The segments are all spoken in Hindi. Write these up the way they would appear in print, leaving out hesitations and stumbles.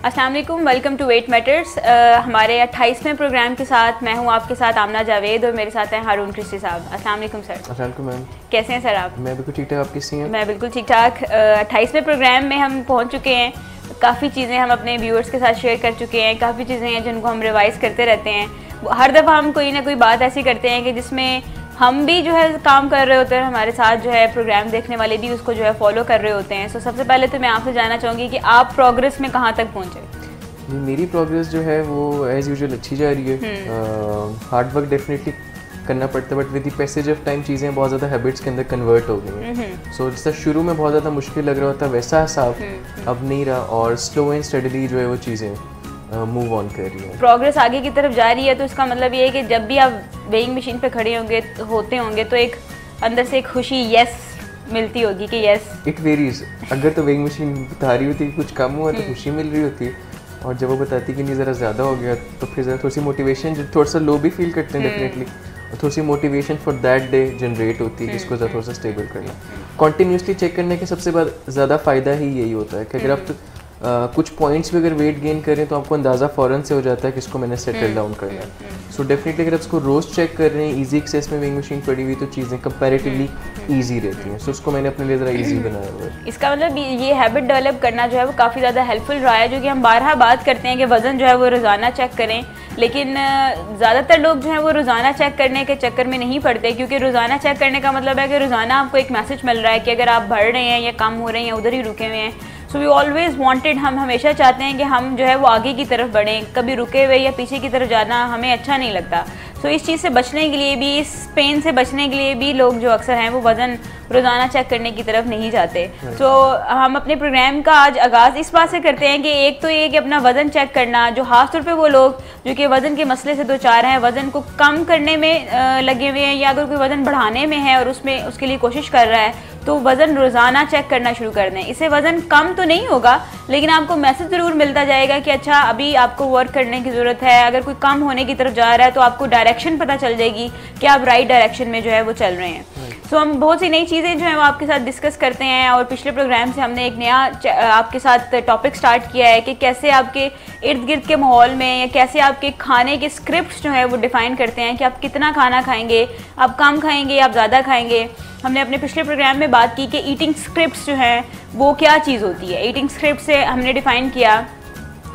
अस्सलाम वालेकुम, वेलकम टू वेट मैटर्स। हमारे 28वें प्रोग्राम के साथ मैं हूं आपके साथ आमना जावेद और मेरे साथ हैं हारून कृष्टी साहब। अस्सलाम वालेकुम सर। अस्सलाम वालेकुम मैम। कैसे हैं सर आप? मैं बिल्कुल ठीक ठाक, आप कैसी हैं? मैं बिल्कुल ठीक ठाक। 28वें प्रोग्राम में हम पहुंच चुके हैं। काफ़ी चीज़ें हम अपने व्यूअर्स के साथ शेयर कर चुके हैं, काफ़ी चीज़ें हैं जिनको हम रिवाइज़ करते रहते हैं। हर दफ़ा हम कोई ना कोई बात ऐसी करते हैं कि जिसमें हम भी जो है काम कर रहे होते हैं, हमारे साथ जो है प्रोग्राम देखने वाले भी उसको जो है फॉलो कर रहे होते हैं। सो सबसे पहले तो मैं आपसे जानना चाहूँगी कि आप प्रोग्रेस में कहाँ तक पहुँचे? मेरी प्रोग्रेस जो है वो एज़ यूजुअल अच्छी जा रही है। हार्ड वर्क डेफिनेटली करना पड़ता है, but with the passage of time चीज़ें बहुत ज़्यादा हैबिट्स के अंदर कन्वर्ट हो गई हैं। सो जैसा शुरू में बहुत ज़्यादा मुश्किल लग रहा होता, वैसा हिसाब अब नहीं रहा और स्लो एंड स्टडीली जो है वो चीज़ें मूव ऑन कर रही है। प्रोग्रेस आगे की तरफ जा रही है, तो इसका मतलब ये है कि जब भी आप वेइंग मशीन पे खड़े होते होंगे तो एक अंदर से एक खुशी यस मिलती होगी कि यस। It varies. अगर तो वेइंग मशीन बता रही होती कि कुछ कम हुआ तो खुशी मिल रही होती, और जब वो बताती कि नहीं ज़रा ज़्यादा हो गया तो फिर ज़रा थोड़ी सी मोटिवेशन, थोड़ा सा लो भी फील करते हैं डेफिनेटली, और थोड़ी सी motivation for that day generate होती है कि इसको थोड़ा सा स्टेबल करना। कॉन्टीन्यूसली चेक करने के सबसे ज़्यादा फ़ायदा ही यही होता है कि अगर आप कुछ पॉइंट्स भी अगर वेट गेन करें तो आपको अंदाज़ा फ़ौरन से हो जाता है कि इसको मैंने सेटल डाउन करना है। सो डेफिनेटली अगर आप इसको रोज़ चेक कर रहे हैं, ईजी एक्सेस में वेइंग मशीन पड़ी हुई तो चीज़ें कंपैरेटिवली ईजी रहती हैं। सो उसको मैंने अपने लिए ज़रा ईजी बनाया हुआ है। इसका मतलब ये हैबिट डेवलप करना जो है वो काफ़ी ज़्यादा हेल्पफुल रहा है, जो कि हम बारहा बात करते हैं कि वज़न जो है वो रोज़ाना चेक करें, लेकिन ज़्यादातर लोग जो है वो रोज़ाना चेक करने के चक्कर में नहीं पड़ते, क्योंकि रोज़ाना चेक करने का मतलब है कि रोज़ाना आपको एक मैसेज मिल रहा है कि अगर आप बढ़ रहे हैं या कम हो रहे हैं या उधर ही रुके हुए हैं। सो वी ऑलवेज़ वांटेड, हम हमेशा चाहते हैं कि हम जो है वो आगे की तरफ बढ़ें, कभी रुके हुए या पीछे की तरफ जाना हमें अच्छा नहीं लगता। सो इस चीज़ से बचने के लिए भी, इस पेन से बचने के लिए भी लोग जो अक्सर हैं वो वज़न रोज़ाना चेक करने की तरफ नहीं जाते। तो हम अपने प्रोग्राम का आज आगाज़ इस बात से करते हैं कि एक तो ये कि अपना वज़न चेक करना, जो खास तौर पे वो लोग जो कि वज़न के मसले से दो चार हैं, वज़न को कम करने में लगे हुए हैं, या अगर कोई वज़न बढ़ाने में है और उसके लिए कोशिश कर रहा है तो वज़न रोज़ाना चेक करना शुरू कर दें। इससे वज़न कम तो नहीं होगा, लेकिन आपको मैसेज ज़रूर मिलता जाएगा कि अच्छा अभी आपको वर्क करने की ज़रूरत है। अगर कोई कम होने की तरफ जा रहा है तो आपको डायरेक्शन पता चल जाएगी कि आप राइट डायरेक्शन में जो है वो चल रहे हैं। सो हम बहुत सी नई चीज़ें जो है वो आपके साथ डिस्कस करते हैं, और पिछले प्रोग्राम से हमने एक नया आपके साथ टॉपिक स्टार्ट किया है कि कैसे आपके इर्द गिर्द के माहौल में या कैसे आपके खाने के स्क्रिप्ट्स जो है वो डिफ़ाइन करते हैं कि आप कितना खाना खाएंगे, आप कम खाएंगे, आप ज़्यादा खाएंगे। हमने अपने पिछले प्रोग्राम में बात की कि ईटिंग स्क्रिप्ट्स जो हैं वो क्या चीज़ होती है। ईटिंग स्क्रिप्ट से हमने डिफ़ाइन किया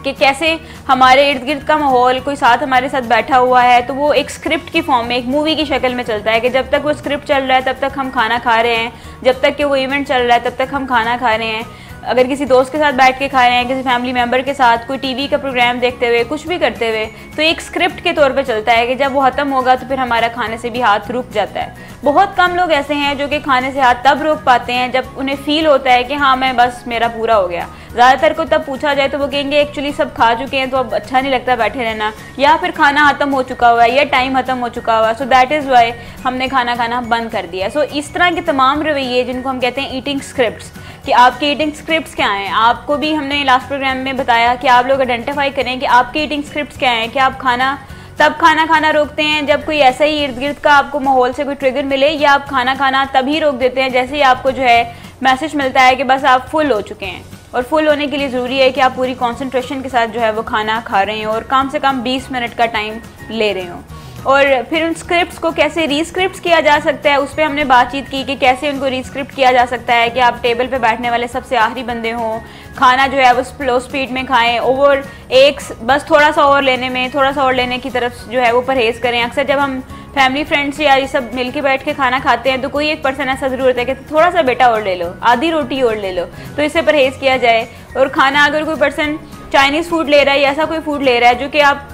कि कैसे हमारे इर्द गिर्द का माहौल, कोई साथ हमारे साथ बैठा हुआ है तो वो एक स्क्रिप्ट की फॉर्म में, एक मूवी की शक्ल में चलता है कि जब तक वो स्क्रिप्ट चल रहा है तब तक हम खाना खा रहे हैं, जब तक कि वो इवेंट चल रहा है तब तक हम खाना खा रहे हैं। अगर किसी दोस्त के साथ बैठ के खा रहे हैं, किसी फैमिली मेम्बर के साथ, कोई टीवी का प्रोग्राम देखते हुए, कुछ भी करते हुए, तो एक स्क्रिप्ट के तौर पे चलता है कि जब वो ख़त्म होगा तो फिर हमारा खाने से भी हाथ रुक जाता है। बहुत कम लोग ऐसे हैं जो कि खाने से हाथ तब रोक पाते हैं जब उन्हें फील होता है कि हाँ मैं बस मेरा पूरा हो गया। ज़्यादातर को तब पूछा जाए तो वो कहेंगे एक्चुअली सब खा चुके हैं तो अब अच्छा नहीं लगता बैठे रहना, या फिर खाना ख़त्म हो चुका हुआ है या टाइम ख़त्म हो चुका हुआ है। सो दैट इज़ वाई हमने खाना खाना बंद कर दिया। सो इस तरह के तमाम रवैये जिनको हम कहते हैं ईटिंग स्क्रिप्ट्स, कि आपके ईटिंग स्क्रिप्ट्स क्या हैं। आपको भी हमने लास्ट प्रोग्राम में बताया कि आप लोग आइडेंटिफाई करें कि आपके ईटिंग स्क्रिप्ट्स क्या हैं, कि आप खाना खाना रोकते हैं जब कोई ऐसा ही इर्द गिर्द का आपको माहौल से कोई ट्रिगर मिले, या आप खाना खाना तभी रोक देते हैं जैसे ही आपको जो है मैसेज मिलता है कि बस आप फुल हो चुके हैं। और फुल होने के लिए ज़रूरी है कि आप पूरी कॉन्सेंट्रेशन के साथ जो है वो खाना खा रहे हो और कम से कम 20 मिनट का टाइम ले रहे हो। और फिर उन स्क्रिप्ट्स को कैसे रीस्क्रिप्ट किया जा सकता है, उस पर हमने बातचीत की कि कैसे उनको रीस्क्रिप्ट किया जा सकता है कि आप टेबल पे बैठने वाले सबसे आखिरी बंदे हों, खाना जो है वो स्लो स्पीड में खाएं, बस थोड़ा सा और लेने की तरफ जो है वो परहेज़ करें। अक्सर जब हम फैमिली फ्रेंड्स या ये सब मिल के बैठ के खाना खाते हैं तो कोई एक पर्सन ऐसा ज़रूर होता है कि थोड़ा सा बेटा और ले लो, आधी रोटी और ले लो, तो इससे परहेज़ किया जाए। और खाना अगर कोई पर्सन चाइनीज़ फूड ले रहा है या ऐसा कोई फूड ले रहा है जो कि आप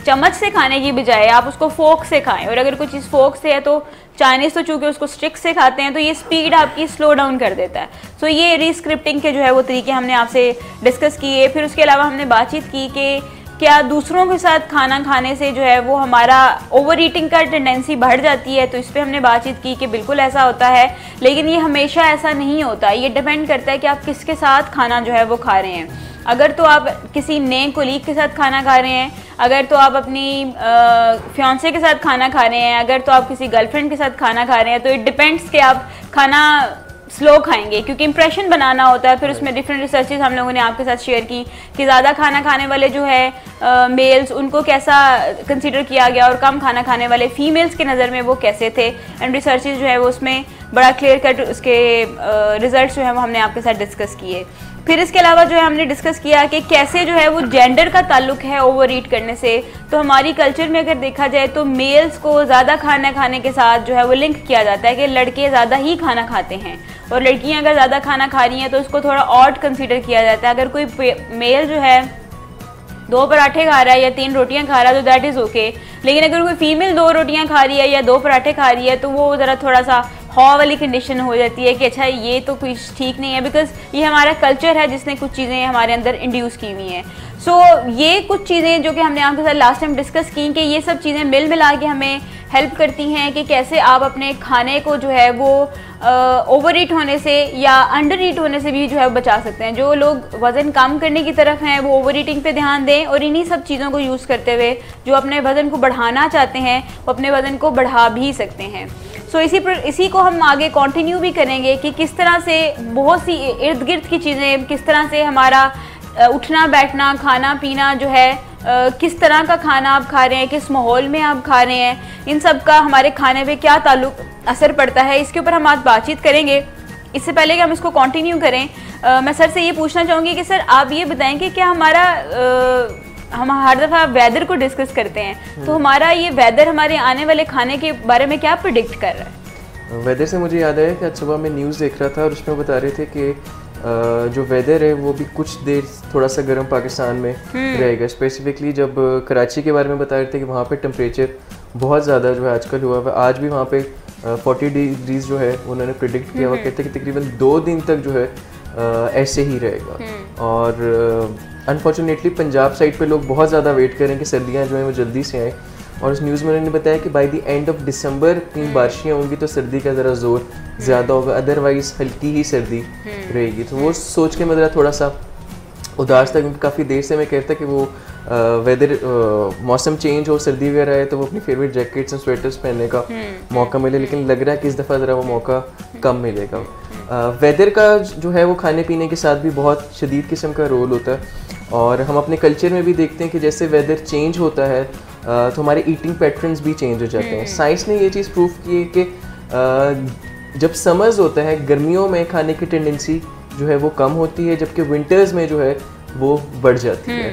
चम्मच से खाने की बजाय आप उसको फोक से खाएं, और अगर कोई चीज़ फोक से है तो चाइनीज़ तो चूँकि उसको स्टिक से खाते हैं तो ये स्पीड आपकी स्लो डाउन कर देता है। सो ये रीस्क्रिप्टिंग के जो है वो तरीके हमने आपसे डिस्कस किए। फिर उसके अलावा हमने बातचीत की कि क्या दूसरों के साथ खाना खाने से जो है वो हमारा ओवर ईटिंग का टेंडेंसी बढ़ जाती है, तो इस पर हमने बातचीत की कि बिल्कुल ऐसा होता है, लेकिन ये हमेशा ऐसा नहीं होता। ये डिपेंड करता है कि आप किसके साथ खाना जो है वो खा रहे हैं। अगर तो आप किसी नए कोलीग के साथ खाना खा रहे हैं, अगर तो आप अपनी फियांसे के साथ खाना खा रहे हैं, अगर तो आप किसी गर्लफ्रेंड के साथ खाना खा रहे हैं, तो इट डिपेंड्स कि आप खाना स्लो खाएंगे, क्योंकि इंप्रेशन बनाना होता है। फिर उसमें डिफरेंट रिसर्चेस हम लोगों ने आपके साथ शेयर की कि ज़्यादा खाना खाने वाले जो है मेल्स, उनको कैसा कंसीडर किया गया और कम खाना खाने वाले फीमेल्स के नज़र में वो कैसे थे। एंड रिसर्चेस जो है वो उसमें बड़ा क्लियर कट उसके रिजल्ट जो है वो हमने आपके साथ डिस्कस किए। फिर इसके अलावा जो है हमने डिस्कस किया कि कैसे जो है वो जेंडर का ताल्लुक है ओवर ईट करने से। तो हमारी कल्चर में अगर देखा जाए तो मेल्स को ज़्यादा खाना खाने के साथ जो है वो लिंक किया जाता है कि लड़के ज़्यादा ही खाना खाते हैं, और लड़कियां अगर ज़्यादा खाना खा रही हैं तो उसको थोड़ा ऑड कंसीडर किया जाता है। अगर कोई मेल जो है 2 पराठे खा रहा है या 3 रोटियां खा रहा है तो दैट इज़ ओके, लेकिन अगर कोई फीमेल 2 रोटियां खा रही है या 2 पराठे खा रही है तो वो ज़रा थोड़ा सा हॉ वाली कंडीशन हो जाती है कि अच्छा ये तो कुछ ठीक नहीं है, बिकॉज ये हमारा कल्चर है जिसने कुछ चीज़ें हमारे अंदर इंड्यूस की हुई हैं। सो ये कुछ चीज़ें जो कि हमने आपके साथ लास्ट टाइम डिस्कस की कि ये सब चीज़ें मिल मिला के हमें हेल्प करती हैं कि कैसे आप अपने खाने को जो है वो ओवर ईट होने से या अंडर ईट होने से भी जो है बचा सकते हैं। जो लोग वज़न कम करने की तरफ हैं वो ओवर ईटिंग पे ध्यान दें, और इन्हीं सब चीज़ों को यूज़ करते हुए जो अपने वज़न को बढ़ाना चाहते हैं वो अपने वज़न को बढ़ा भी सकते हैं। सो इसी को हम आगे कंटिन्यू भी करेंगे कि किस तरह से बहुत सी इर्द गिर्द की चीज़ें, किस तरह से हमारा उठना बैठना खाना पीना जो है किस तरह का खाना आप खा रहे हैं, किस माहौल में आप खा रहे हैं, इन सब का हमारे खाने पे क्या ताल्लुक असर पड़ता है, इसके ऊपर हम आज बातचीत करेंगे। इससे पहले कि हम इसको कंटिन्यू करें, मैं सर से ये पूछना चाहूँगी कि सर आप ये बताएं कि क्या हमारा हम हर दफ़ा वेदर को डिस्कस करते हैं, तो हमारा ये वेदर हमारे आने वाले खाने के बारे में क्या प्रिडिक्ट कर रहा है? वेदर से मुझे याद आया कि आज सुबह मैं न्यूज़ देख रहा था और उसमें बता रहे थे कि जो वेदर है वो भी कुछ देर थोड़ा सा गर्म पाकिस्तान में रहेगा। स्पेसिफिकली जब कराची के बारे में बता रहे थे कि वहाँ पे टेम्परेचर बहुत ज़्यादा जो है आजकल हुआ है, आज भी वहाँ पे 40 डिग्रीज जो है उन्होंने प्रिडिक्ट किया हुआ, कहते हैं कि तकरीबन 2 दिन तक जो है ऐसे ही रहेगा। और अनफॉर्चुनेटली पंजाब साइड पे लोग बहुत ज़्यादा वेट करें कि सर्दियाँ जो हैं वो जल्दी से आएँ, और उस न्यूज़ में उन्होंने बताया कि by the end of December कहीं बारिशें होंगी तो सर्दी का ज़रा जोर ज़्यादा होगा, अदरवाइज़ हल्की ही सर्दी रहेगी। तो वो सोच के मैं ज़रा थोड़ा सा उदास था, क्योंकि काफ़ी देर से मैं कहता कि वो वेदर मौसम चेंज हो, सर्दी वगैरह है तो वो अपनी फेवरेट जैकेट्स और स्वेटर्स पहनने का मौका मिले, लेकिन लग रहा है कि इस दफ़ा ज़रा वो मौका कम मिलेगा। वेदर का जो है वो खाने पीने के साथ भी बहुत शदीद किस्म का रोल होता है, और हम अपने कल्चर में भी देखते हैं कि जैसे वेदर चेंज होता है तो हमारे ईटिंग पैटर्न्स भी चेंज हो जाते हैं। साइंस ने ये चीज़ प्रूव की है कि जब समर्स होता है गर्मियों में खाने की टेंडेंसी जो है वो कम होती है, जबकि विंटर्स में जो है वो बढ़ जाती है।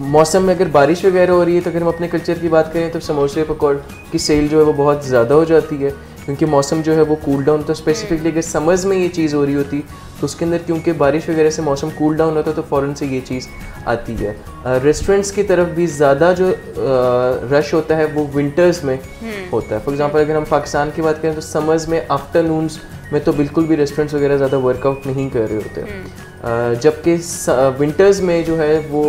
मौसम में अगर बारिश वगैरह हो रही है तो अगर हम अपने कल्चर की बात करें तो समोसे पकौड़े की सेल जो है वो बहुत ज़्यादा हो जाती है, क्योंकि मौसम जो है वो कूल डाउन। तो स्पेसिफिकली अगर समर्स में ये चीज़ हो रही होती तो उसके अंदर क्योंकि बारिश वगैरह से मौसम कूल डाउन होता है तो फ़ौरन से ये चीज़ आती है। रेस्टोरेंट्स की तरफ भी ज़्यादा जो रश होता है वो विंटर्स में होता है। फॉर एग्जांपल अगर हम पाकिस्तान की बात करें तो समर्स में आफ्टरनून्स में तो बिल्कुल भी रेस्टोरेंट्स वगैरह ज़्यादा वर्कआउट नहीं कर रहे होते, जबकि विंटर्स में जो है वो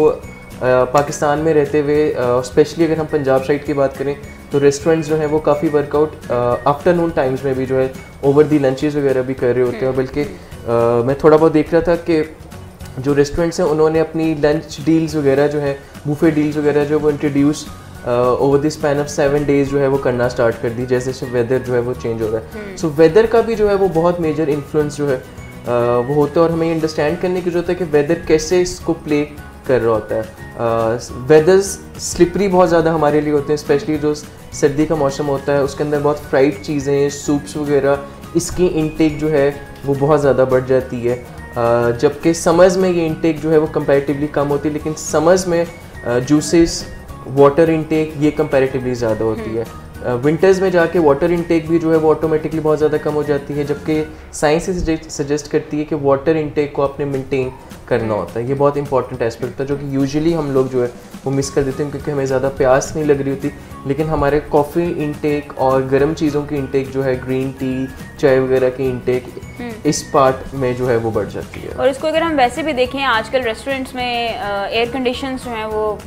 पाकिस्तान में रहते हुए स्पेशली अगर हम पंजाब साइड की बात करें तो रेस्टोरेंट्स जो हैं वो काफ़ी वर्कआउट आफ्टरनून टाइम्स में भी जो है ओवर दी लंचेस वगैरह भी कर रहे होते हैं। बल्कि मैं थोड़ा बहुत देख रहा था कि जो रेस्टोरेंट्स हैं उन्होंने अपनी लंच डील्स वगैरह जो है बूफे डील्स वगैरह जो वो introduce over the span of 7 days जो है वो करना स्टार्ट कर दी, जैसे जैसे वेदर जो है वो चेंज हो रहा है। सो वेदर का भी जो है वो बहुत मेजर इन्फ्लुएंस जो है वो होता है, और हमें अंडरस्टैंड करने की जरूरत है कि वेदर कैसे इसको प्ले कर रहा होता है। वेदर्स स्लिपरी बहुत ज़्यादा हमारे लिए होते हैं, स्पेशली जो सर्दी का मौसम होता है उसके अंदर बहुत फ्राइड चीज़ें, सूप्स वगैरह, इसकी इनटेक जो है वो बहुत ज़्यादा बढ़ जाती है, जबकि समर्स में ये इनटेक जो है वो कंपैरेटिवली कम होती है। लेकिन समर्स में जूसेस, वाटर इनटेक ये कंपैरेटिवली ज़्यादा होती है। विंटर्स में जाके वाटर इनटेक भी जो है वो ऑटोमेटिकली बहुत ज़्यादा कम हो जाती है, जबकि साइंस सजेस्ट करती है कि वाटर इनटेक को आपने मेंटेन करना होता है। ये बहुत इंपॉर्टेंट एस्पेक्ट था जो कि यूजुअली हम लोग जो है वो मिस कर देते हैं, क्योंकि हमें ज़्यादा प्यास नहीं लग रही होती, लेकिन हमारे कॉफ़ी इनटेक और गर्म चीज़ों की इनटेक जो है, ग्रीन टी, चाय वगैरह की इनटेक इस पार्ट में जो है वो बढ़ जाती है। और इसको अगर हम वैसे भी देखें, आजकल रेस्टोरेंट्स में एयर कंडीशंस जो हैं वो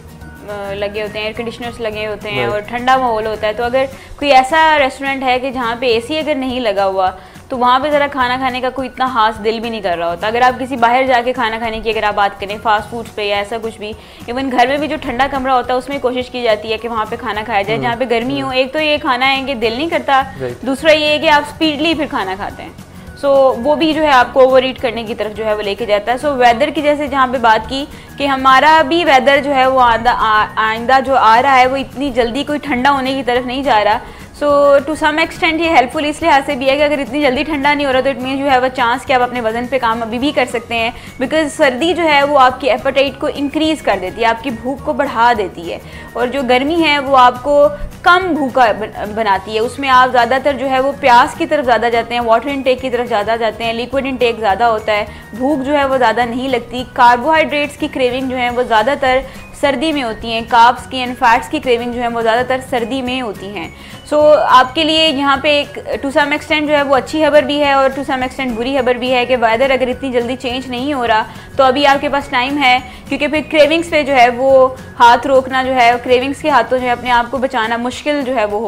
लगे होते हैं, एयर कंडीशनर्स लगे होते हैं और ठंडा माहौल होता है। तो अगर कोई ऐसा रेस्टोरेंट है कि जहाँ पे एसी अगर नहीं लगा हुआ तो वहाँ पे ज़रा खाना खाने का कोई इतना खास दिल भी नहीं कर रहा होता। अगर आप किसी बाहर जाके खाना खाने की अगर आप बात करें फास्ट फूड्स पे या ऐसा कुछ भी, इवन घर में भी जो ठंडा कमरा होता है उसमें कोशिश की जाती है कि वहाँ पे खाना खाया जाए जहाँ पे गर्मी हो। एक तो ये खाना है कि दिल नहीं करता, दूसरा ये है कि आप स्पीडली फिर खाना खाते हैं, सो वो भी जो है आपको ओवर ईट करने की तरफ जो है वो लेके जाता है। सो वेदर की जैसे जहाँ पे बात की कि हमारा भी वेदर जो है वो आइंदा जो आ रहा है वो इतनी जल्दी कोई ठंडा होने की तरफ नहीं जा रहा। सो टू सम एक्सटेंट ये हेल्पफुल इस लिहाज से भी है कि अगर इतनी जल्दी ठंडा नहीं हो रहा तो it means you have a chance कि आप अपने वजन पे काम अभी भी कर सकते हैं, बिकॉज सर्दी जो है वो आपकी एपेटाइट को इंक्रीज़ कर देती है, आपकी भूख को बढ़ा देती है, और जो गर्मी है वो आपको कम भूखा बनाती है। उसमें आप ज़्यादातर जो है वो प्यास की तरफ ज़्यादा जाते हैं, वाटर इनटेक की तरफ ज़्यादा जाते हैं, लिक्विड इनटेक ज़्यादा होता है, भूख जो है वो ज़्यादा नहीं लगती, कार्बोहाइड्रेट्स की क्रेविंग जो है वो ज़्यादातर सर्दी में होती हैं, कार्ब्स की एंड फैट्स की क्रेविंग जो है वो ज़्यादातर सर्दी में होती हैं। सो आपके लिए यहाँ पे एक टू सम एक्सटेंट जो है वो अच्छी खबर भी है और टू सम एक्सटेंट बुरी खबर भी है कि वेदर अगर इतनी जल्दी चेंज नहीं हो रहा तो अभी आपके पास टाइम है, क्योंकि फिर क्रेविंग्स पे जो है वो हाथ रोकना जो है, क्रेविंग्स के हाथों जो है अपने आप को बचाना मुश्किल जो है वो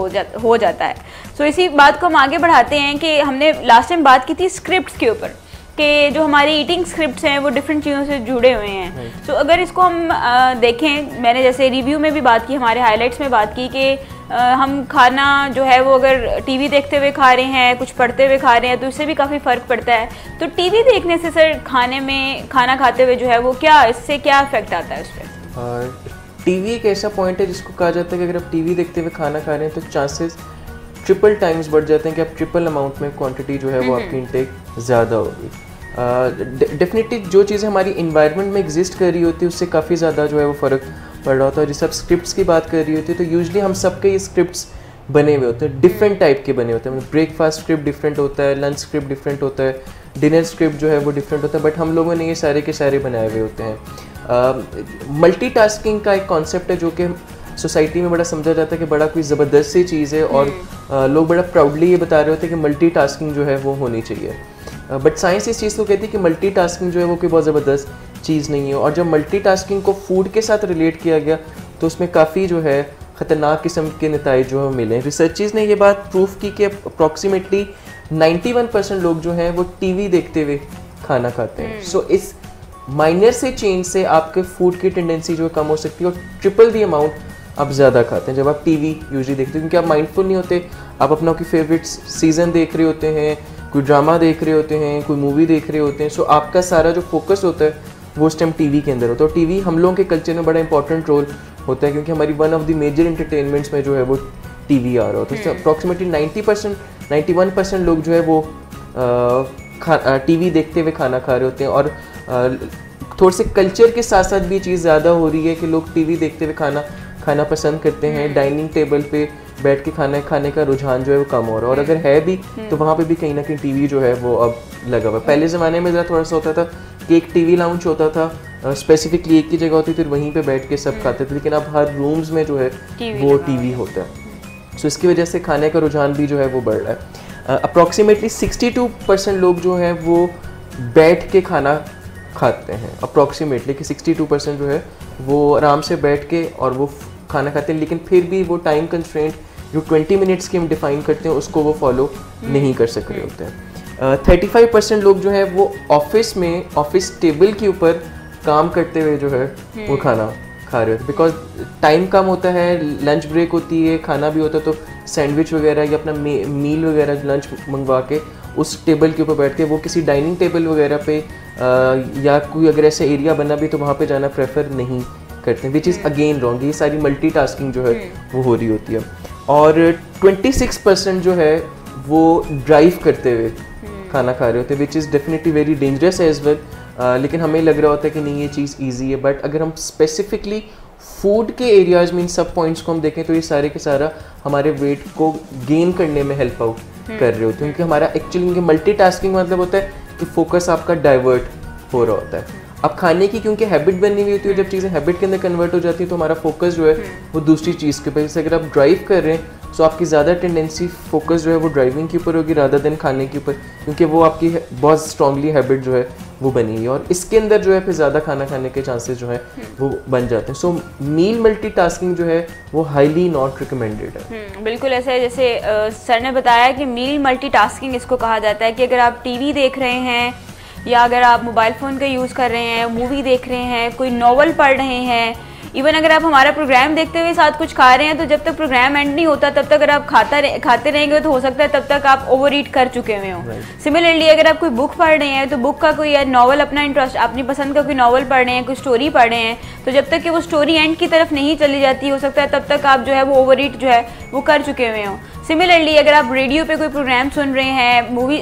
हो जाता है। सो इसी बात को हम आगे बढ़ाते हैं कि हमने लास्ट टाइम बात की थी स्क्रिप्ट्स के ऊपर कि जो हमारी ईटिंग स्क्रिप्ट्स हैं वो डिफरेंट चीज़ों से जुड़े हुए हैं। तो अगर इसको हम देखें, मैंने जैसे रिव्यू में भी बात की, हमारे हाइलाइट्स में बात की कि हम खाना जो है वो अगर टीवी देखते हुए खा रहे हैं, कुछ पढ़ते हुए खा रहे हैं तो इससे भी काफ़ी फ़र्क पड़ता है। तो टीवी देखने से सर खाना खाते हुए जो है वो इससे क्या इफेक्ट आता है उस पर? टीवी एक ऐसा पॉइंट है जिसको कहा जाता है कि अगर आप टीवी देखते हुए खाना खा रहे हैं तो चांसेस ट्रिपल टाइम्स बढ़ जाते हैं कि आप ट्रिपल अमाउंट में क्वांटिटी जो है वो आपकी इनटेक ज़्यादा होगी। डेफिनेटली जो चीज़ें हमारी इन्वायरमेंट में एग्जिस्ट कर रही होती है उससे काफ़ी ज़्यादा जो है वो फ़र्क पड़ रहा होता है। जैसे आप स्क्रिप्ट्स की बात कर रही होती है तो यूजुअली हम सबके ये स्क्रिप्ट्स बने हुए होते हैं, डिफरेंट टाइप के बने होते हैं। ब्रेकफास्ट स्क्रिप्ट डिफरेंट होता है, लंच स्क्रिप्ट डिफरेंट होता है, डिनर स्क्रिप्ट जो है वो डिफरेंट होता है, बट हम लोगों ने ये सारे के सारे बनाए हुए होते हैं। मल्टीटास्किंग का एक कॉन्सेप्ट है जो कि सोसाइटी में बड़ा समझा जाता है कि बड़ा कोई ज़बरदस्त सी चीज़ है और लोग बड़ा प्राउडली ये बता रहे होते हैं कि मल्टीटास्किंग जो है वो होनी चाहिए। बट साइंस इस चीज़ को कहती है कि मल्टीटास्किंग जो है वो कोई बहुत ज़बरदस्त चीज़ नहीं है। और जब मल्टीटास्किंग को फूड के साथ रिलेट किया गया तो उसमें काफ़ी जो है ख़तरनाक किस्म के नताइज जो है मिले। रिसर्चर्स ने ये बात प्रूफ की कि अप्रॉक्सीमेटली 91% लोग जो हैं वो टीवी देखते हुए खाना खाते हैं। सो इस माइनर से चेंज से आपके फूड की टेंडेंसी जो है कम हो सकती है और ट्रिपल दी अमाउंट आप ज़्यादा खाते हैं जब आप टीवी यूजुअली देखते हैं, क्योंकि आप माइंडफुल नहीं होते, आप अपना कोई फेवरेट सीज़न देख रहे होते हैं, कोई ड्रामा देख रहे होते हैं, कोई मूवी देख रहे होते हैं। सो आपका सारा जो फोकस होता है वो उस टाइम टीवी के अंदर होता है। और टीवी हम लोगों के कल्चर में बड़ा इंपॉर्टेंट रोल होता है क्योंकि हमारी one of the major entertainments में जो है वो टीवी आ रहा होता है। तो अप्रॉक्सीमेटली 91% लोग जो है वो टीवी देखते हुए खाना खा रहे होते हैं। और थोड़े से कल्चर के साथ साथ भी चीज़ ज़्यादा हो रही है कि लोग टीवी देखते हुए खाना पसंद करते हैं। डाइनिंग टेबल पे बैठ के खाना खाने का रुझान जो है वो कम हो रहा है, और अगर है भी तो वहाँ पे भी कहीं ना कहीं टीवी जो है वो अब लगा हुआ है। पहले ज़माने में ज़रा थोड़ा सा होता था कि एक टीवी लाउंज होता था, स्पेसिफिकली एक ही जगह होती थी, वहीं पे बैठ के सब खाते थे, लेकिन अब हर रूम्स में जो है वो टीवी होता है। सो इसकी वजह से खाने का रुझान भी जो है वो बढ़ रहा है। अप्रॉक्सीमेटली 62% लोग जो हैं वो बैठ के खाना खाते हैं। अप्रॉक्सीमेटली कि 62% जो है वो आराम से बैठ के और वो खाना खाते हैं, लेकिन फिर भी वो टाइम कंस्ट्रेंट जो 20 मिनट्स की हम डिफाइन करते हैं उसको वो फॉलो नहीं कर सक रहे होते हैं। 35% लोग जो है वो ऑफिस टेबल के ऊपर काम करते हुए जो है वो खाना खा रहे होते हैं, बिकॉज टाइम कम होता है, लंच ब्रेक होती है, खाना भी होता है, तो सैंडविच वगैरह या अपना मील वगैरह लंच मंगवा के उस टेबल के ऊपर बैठ के वो किसी डाइनिंग टेबल वगैरह पे या कोई अगर ऐसा एरिया बना भी तो वहाँ पे जाना प्रेफर नहीं करते हैं, विच इज़ अगेन रॉन्ग। ये सारी मल्टीटास्किंग जो है वो हो रही होती है। और 26% जो है वो ड्राइव करते हुए खाना खा रहे होते हैं, which is definitely very dangerous as well. लेकिन हमें लग रहा होता है कि नहीं ये चीज़ ईजी है, बट अगर हम स्पेसिफिकली फूड के एरियाज में इन सब पॉइंट्स को हम देखें तो ये सारे के सारा हमारे वेट को गेन करने में हेल्प आउट कर रहे होते हैं, क्योंकि हमारा एक्चुअली मल्टीटास्किंग मतलब होता है कि फोकस आपका डाइवर्ट हो रहा होता है। अब खाने की क्योंकि हैबिट बननी हुई होती है, जब चीज़ें हैबिट के अंदर कन्वर्ट हो जाती है तो हमारा फोकस जो है वो दूसरी चीज़ के ऊपर। जैसे अगर आप ड्राइव कर रहे हैं सो आपकी ज़्यादा टेंडेंसी फोकस जो है वो ड्राइविंग के ऊपर होगी रादर देन खाने के ऊपर, क्योंकि वो आपकी बहुत स्ट्रांगली हैबिट जो है वो बनी है और इसके अंदर जो है फिर ज़्यादा खाना खाने के चांसेस जो है वो बन जाते हैं। सो मील मल्टीटास्किंग जो है वो हाईली नॉट रिकमेंडेड है। बिल्कुल ऐसा है, जैसे सर ने बताया कि मील मल्टीटास्किंग इसको कहा जाता है कि अगर आप टीवी देख रहे हैं या अगर आप मोबाइल फ़ोन का यूज़ कर रहे हैं, मूवी देख रहे हैं, कोई नॉवल पढ़ रहे हैं, इवन अगर आप हमारा प्रोग्राम देखते हुए साथ कुछ खा रहे हैं, तो जब तक प्रोग्राम एंड नहीं होता तब तक अगर आप खाते रहेंगे तो हो सकता है तब तक आप ओवर ईट कर चुके हुए हों। सिमिलरली अगर आप कोई बुक पढ़ रहे हैं तो बुक का कोई नॉवल, अपना इंटरेस्ट, अपनी पसंद का कोई नॉवल पढ़ रहे हैं, कोई स्टोरी पढ़ रहे हैं, तो जब तक कि वो स्टोरी एंड की तरफ नहीं चली जाती, हो सकता है तब तक आप जो है वो ओवर ईट जो है वो कर चुके हुए हों। सिमिलरली अगर आप रेडियो पे कोई प्रोग्राम सुन रहे हैं, मूवी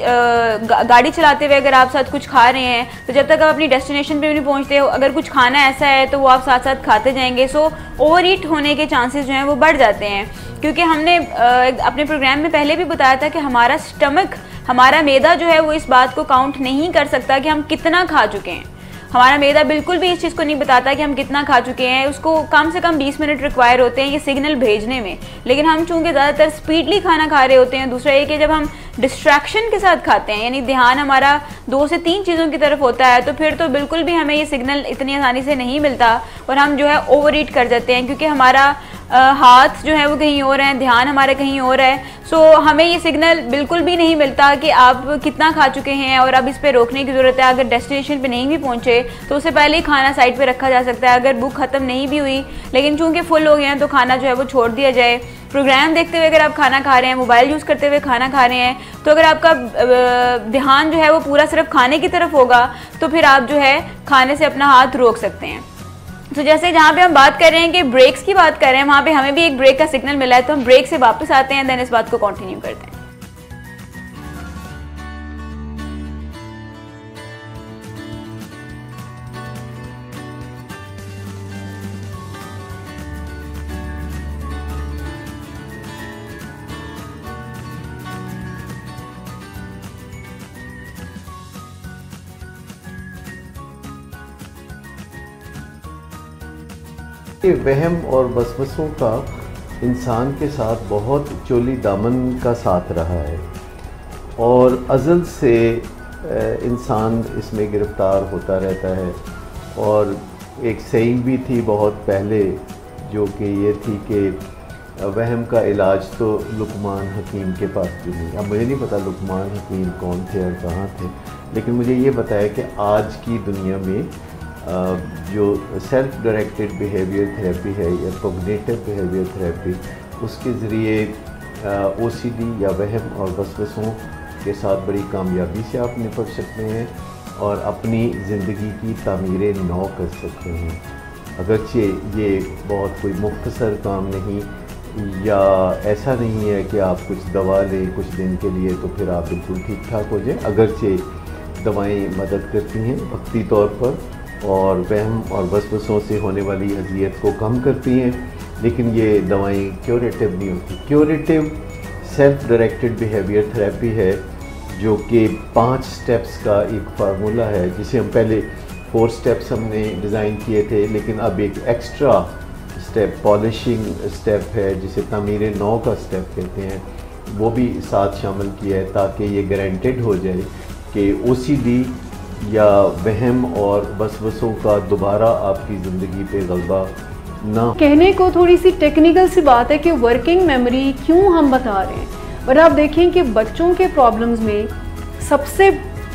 गाड़ी चलाते हुए अगर आप साथ कुछ खा रहे हैं, तो जब तक आप अपनी डेस्टिनेशन पे नहीं पहुंचते हो, अगर कुछ खाना ऐसा है तो वो आप साथ साथ खाते जाएंगे। सो ओवर ईट होने के चांसेस जो हैं वो बढ़ जाते हैं, क्योंकि हमने अपने प्रोग्राम में पहले भी बताया था कि हमारा स्टमक, हमारा मैदा जो है वो इस बात को काउंट नहीं कर सकता कि हम कितना खा चुके हैं। हमारा मैदा बिल्कुल भी इस चीज़ को नहीं बताता कि हम कितना खा चुके हैं। उसको कम से कम 20 मिनट रिक्वायर होते हैं ये सिग्नल भेजने में, लेकिन हम चूंकि ज़्यादातर स्पीडली खाना खा रहे होते हैं। दूसरा ये कि जब हम डिस्ट्रैक्शन के साथ खाते हैं, यानी ध्यान हमारा 2 से 3 चीज़ों की तरफ होता है, तो फिर तो बिल्कुल भी हमें ये सिग्नल इतनी आसानी से नहीं मिलता और हम जो है ओवर ईट कर जाते हैं, क्योंकि हमारा हाथ जो है वो कहीं और है, ध्यान हमारा कहीं और है। सो हमें ये सिग्नल बिल्कुल भी नहीं मिलता कि आप कितना खा चुके हैं और अब इस पे रोकने की ज़रूरत है। अगर डेस्टिनेशन पे नहीं भी पहुंचे तो उससे पहले ही खाना साइड पे रखा जा सकता है। अगर बुक ख़त्म नहीं भी हुई लेकिन चूंकि फुल हो गए हैं तो खाना जो है वो छोड़ दिया जाए। प्रोग्राम देखते हुए अगर आप खाना खा रहे हैं, मोबाइल यूज़ करते हुए खाना खा रहे हैं, तो अगर आपका ध्यान जो है वो पूरा सिर्फ खाने की तरफ होगा तो फिर आप जो है खाने से अपना हाथ रोक सकते हैं। तो जैसे जहाँ पे हम बात कर रहे हैं कि ब्रेक्स की बात कर रहे हैं, वहाँ पे हमें भी एक ब्रेक का सिग्नल मिला है, तो हम ब्रेक से वापस आते हैं, देन इस बात को कंटिन्यू करते हैं। वहम और वसवसों का इंसान के साथ बहुत चोली दामन का साथ रहा है और अज़ल से इंसान इसमें गिरफ़्तार होता रहता है। और एक सही भी थी बहुत पहले जो कि ये थी कि वहम का इलाज तो लुकमान हकीम के पास भी नहीं। अब मुझे नहीं पता लुकमान हकीम कौन थे और कहाँ थे, लेकिन मुझे ये बताया कि आज की दुनिया में जो सेल्फ डायरेक्टेड बिहेवियर थेरेपी है या कॉग्निटिव बिहेवियर थेरेपी, उसके ज़रिए OCD या वहम और वसवसों के साथ बड़ी कामयाबी से आप निपट सकते हैं और अपनी ज़िंदगी की तामीर नौ कर सकते हैं। अगरचे ये बहुत कोई मुख्तसर काम नहीं या ऐसा नहीं है कि आप कुछ दवा लें कुछ दिन के लिए तो फिर आप बिल्कुल ठीक ठाक हो जाए। अगरचे दवाएं मदद करती हैं वक्ती तौर पर और वहम और वसवसों से होने वाली अजियत को कम करती हैं, लेकिन ये दवाएं क्योरेटिव नहीं होती। Curative self directed behaviour therapy है जो कि 5 स्टेप्स का एक फार्मूला है, जिसे हम पहले 4 स्टेप्स हमने डिज़ाइन किए थे, लेकिन अब एक एक्स्ट्रा स्टेप पॉलिशिंग स्टेप है जिसे तामीर नौ का स्टेप कहते हैं, वो भी साथ शामिल किया है ताकि ये गारंटेड हो जाए कि OCD या वहम और वसवसों का दोबारा आपकी ज़िंदगी पे गलबा ना। कहने को थोड़ी सी टेक्निकल सी बात है कि वर्किंग मेमोरी क्यों हम बता रहे हैं, पर आप देखें कि बच्चों के प्रॉब्लम्स में सबसे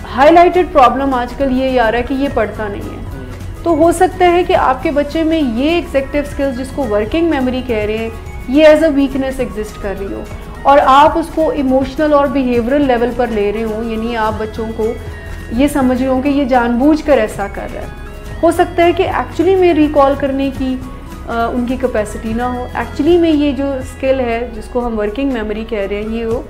हाईलाइटेड प्रॉब्लम आजकल ये आ रहा है कि ये पढ़ता नहीं है। तो हो सकता है कि आपके बच्चे में ये एग्जीक्यूटिव स्किल्स जिसको वर्किंग मेमोरी कह रहे हैं ये एज अ वीकनेस एग्जिस्ट कर रही हो और आप उसको इमोशनल और बिहेवियरल लेवल पर ले रहे हो, यानी आप बच्चों को ये समझ रहे हो कि ये जानबूझकर ऐसा कर रहा है। हो सकता है कि एक्चुअली में रिकॉल करने की उनकी कैपेसिटी ना हो, एक्चुअली में ये जो स्किल है जिसको हम वर्किंग मेमोरी कह रहे हैं ये वो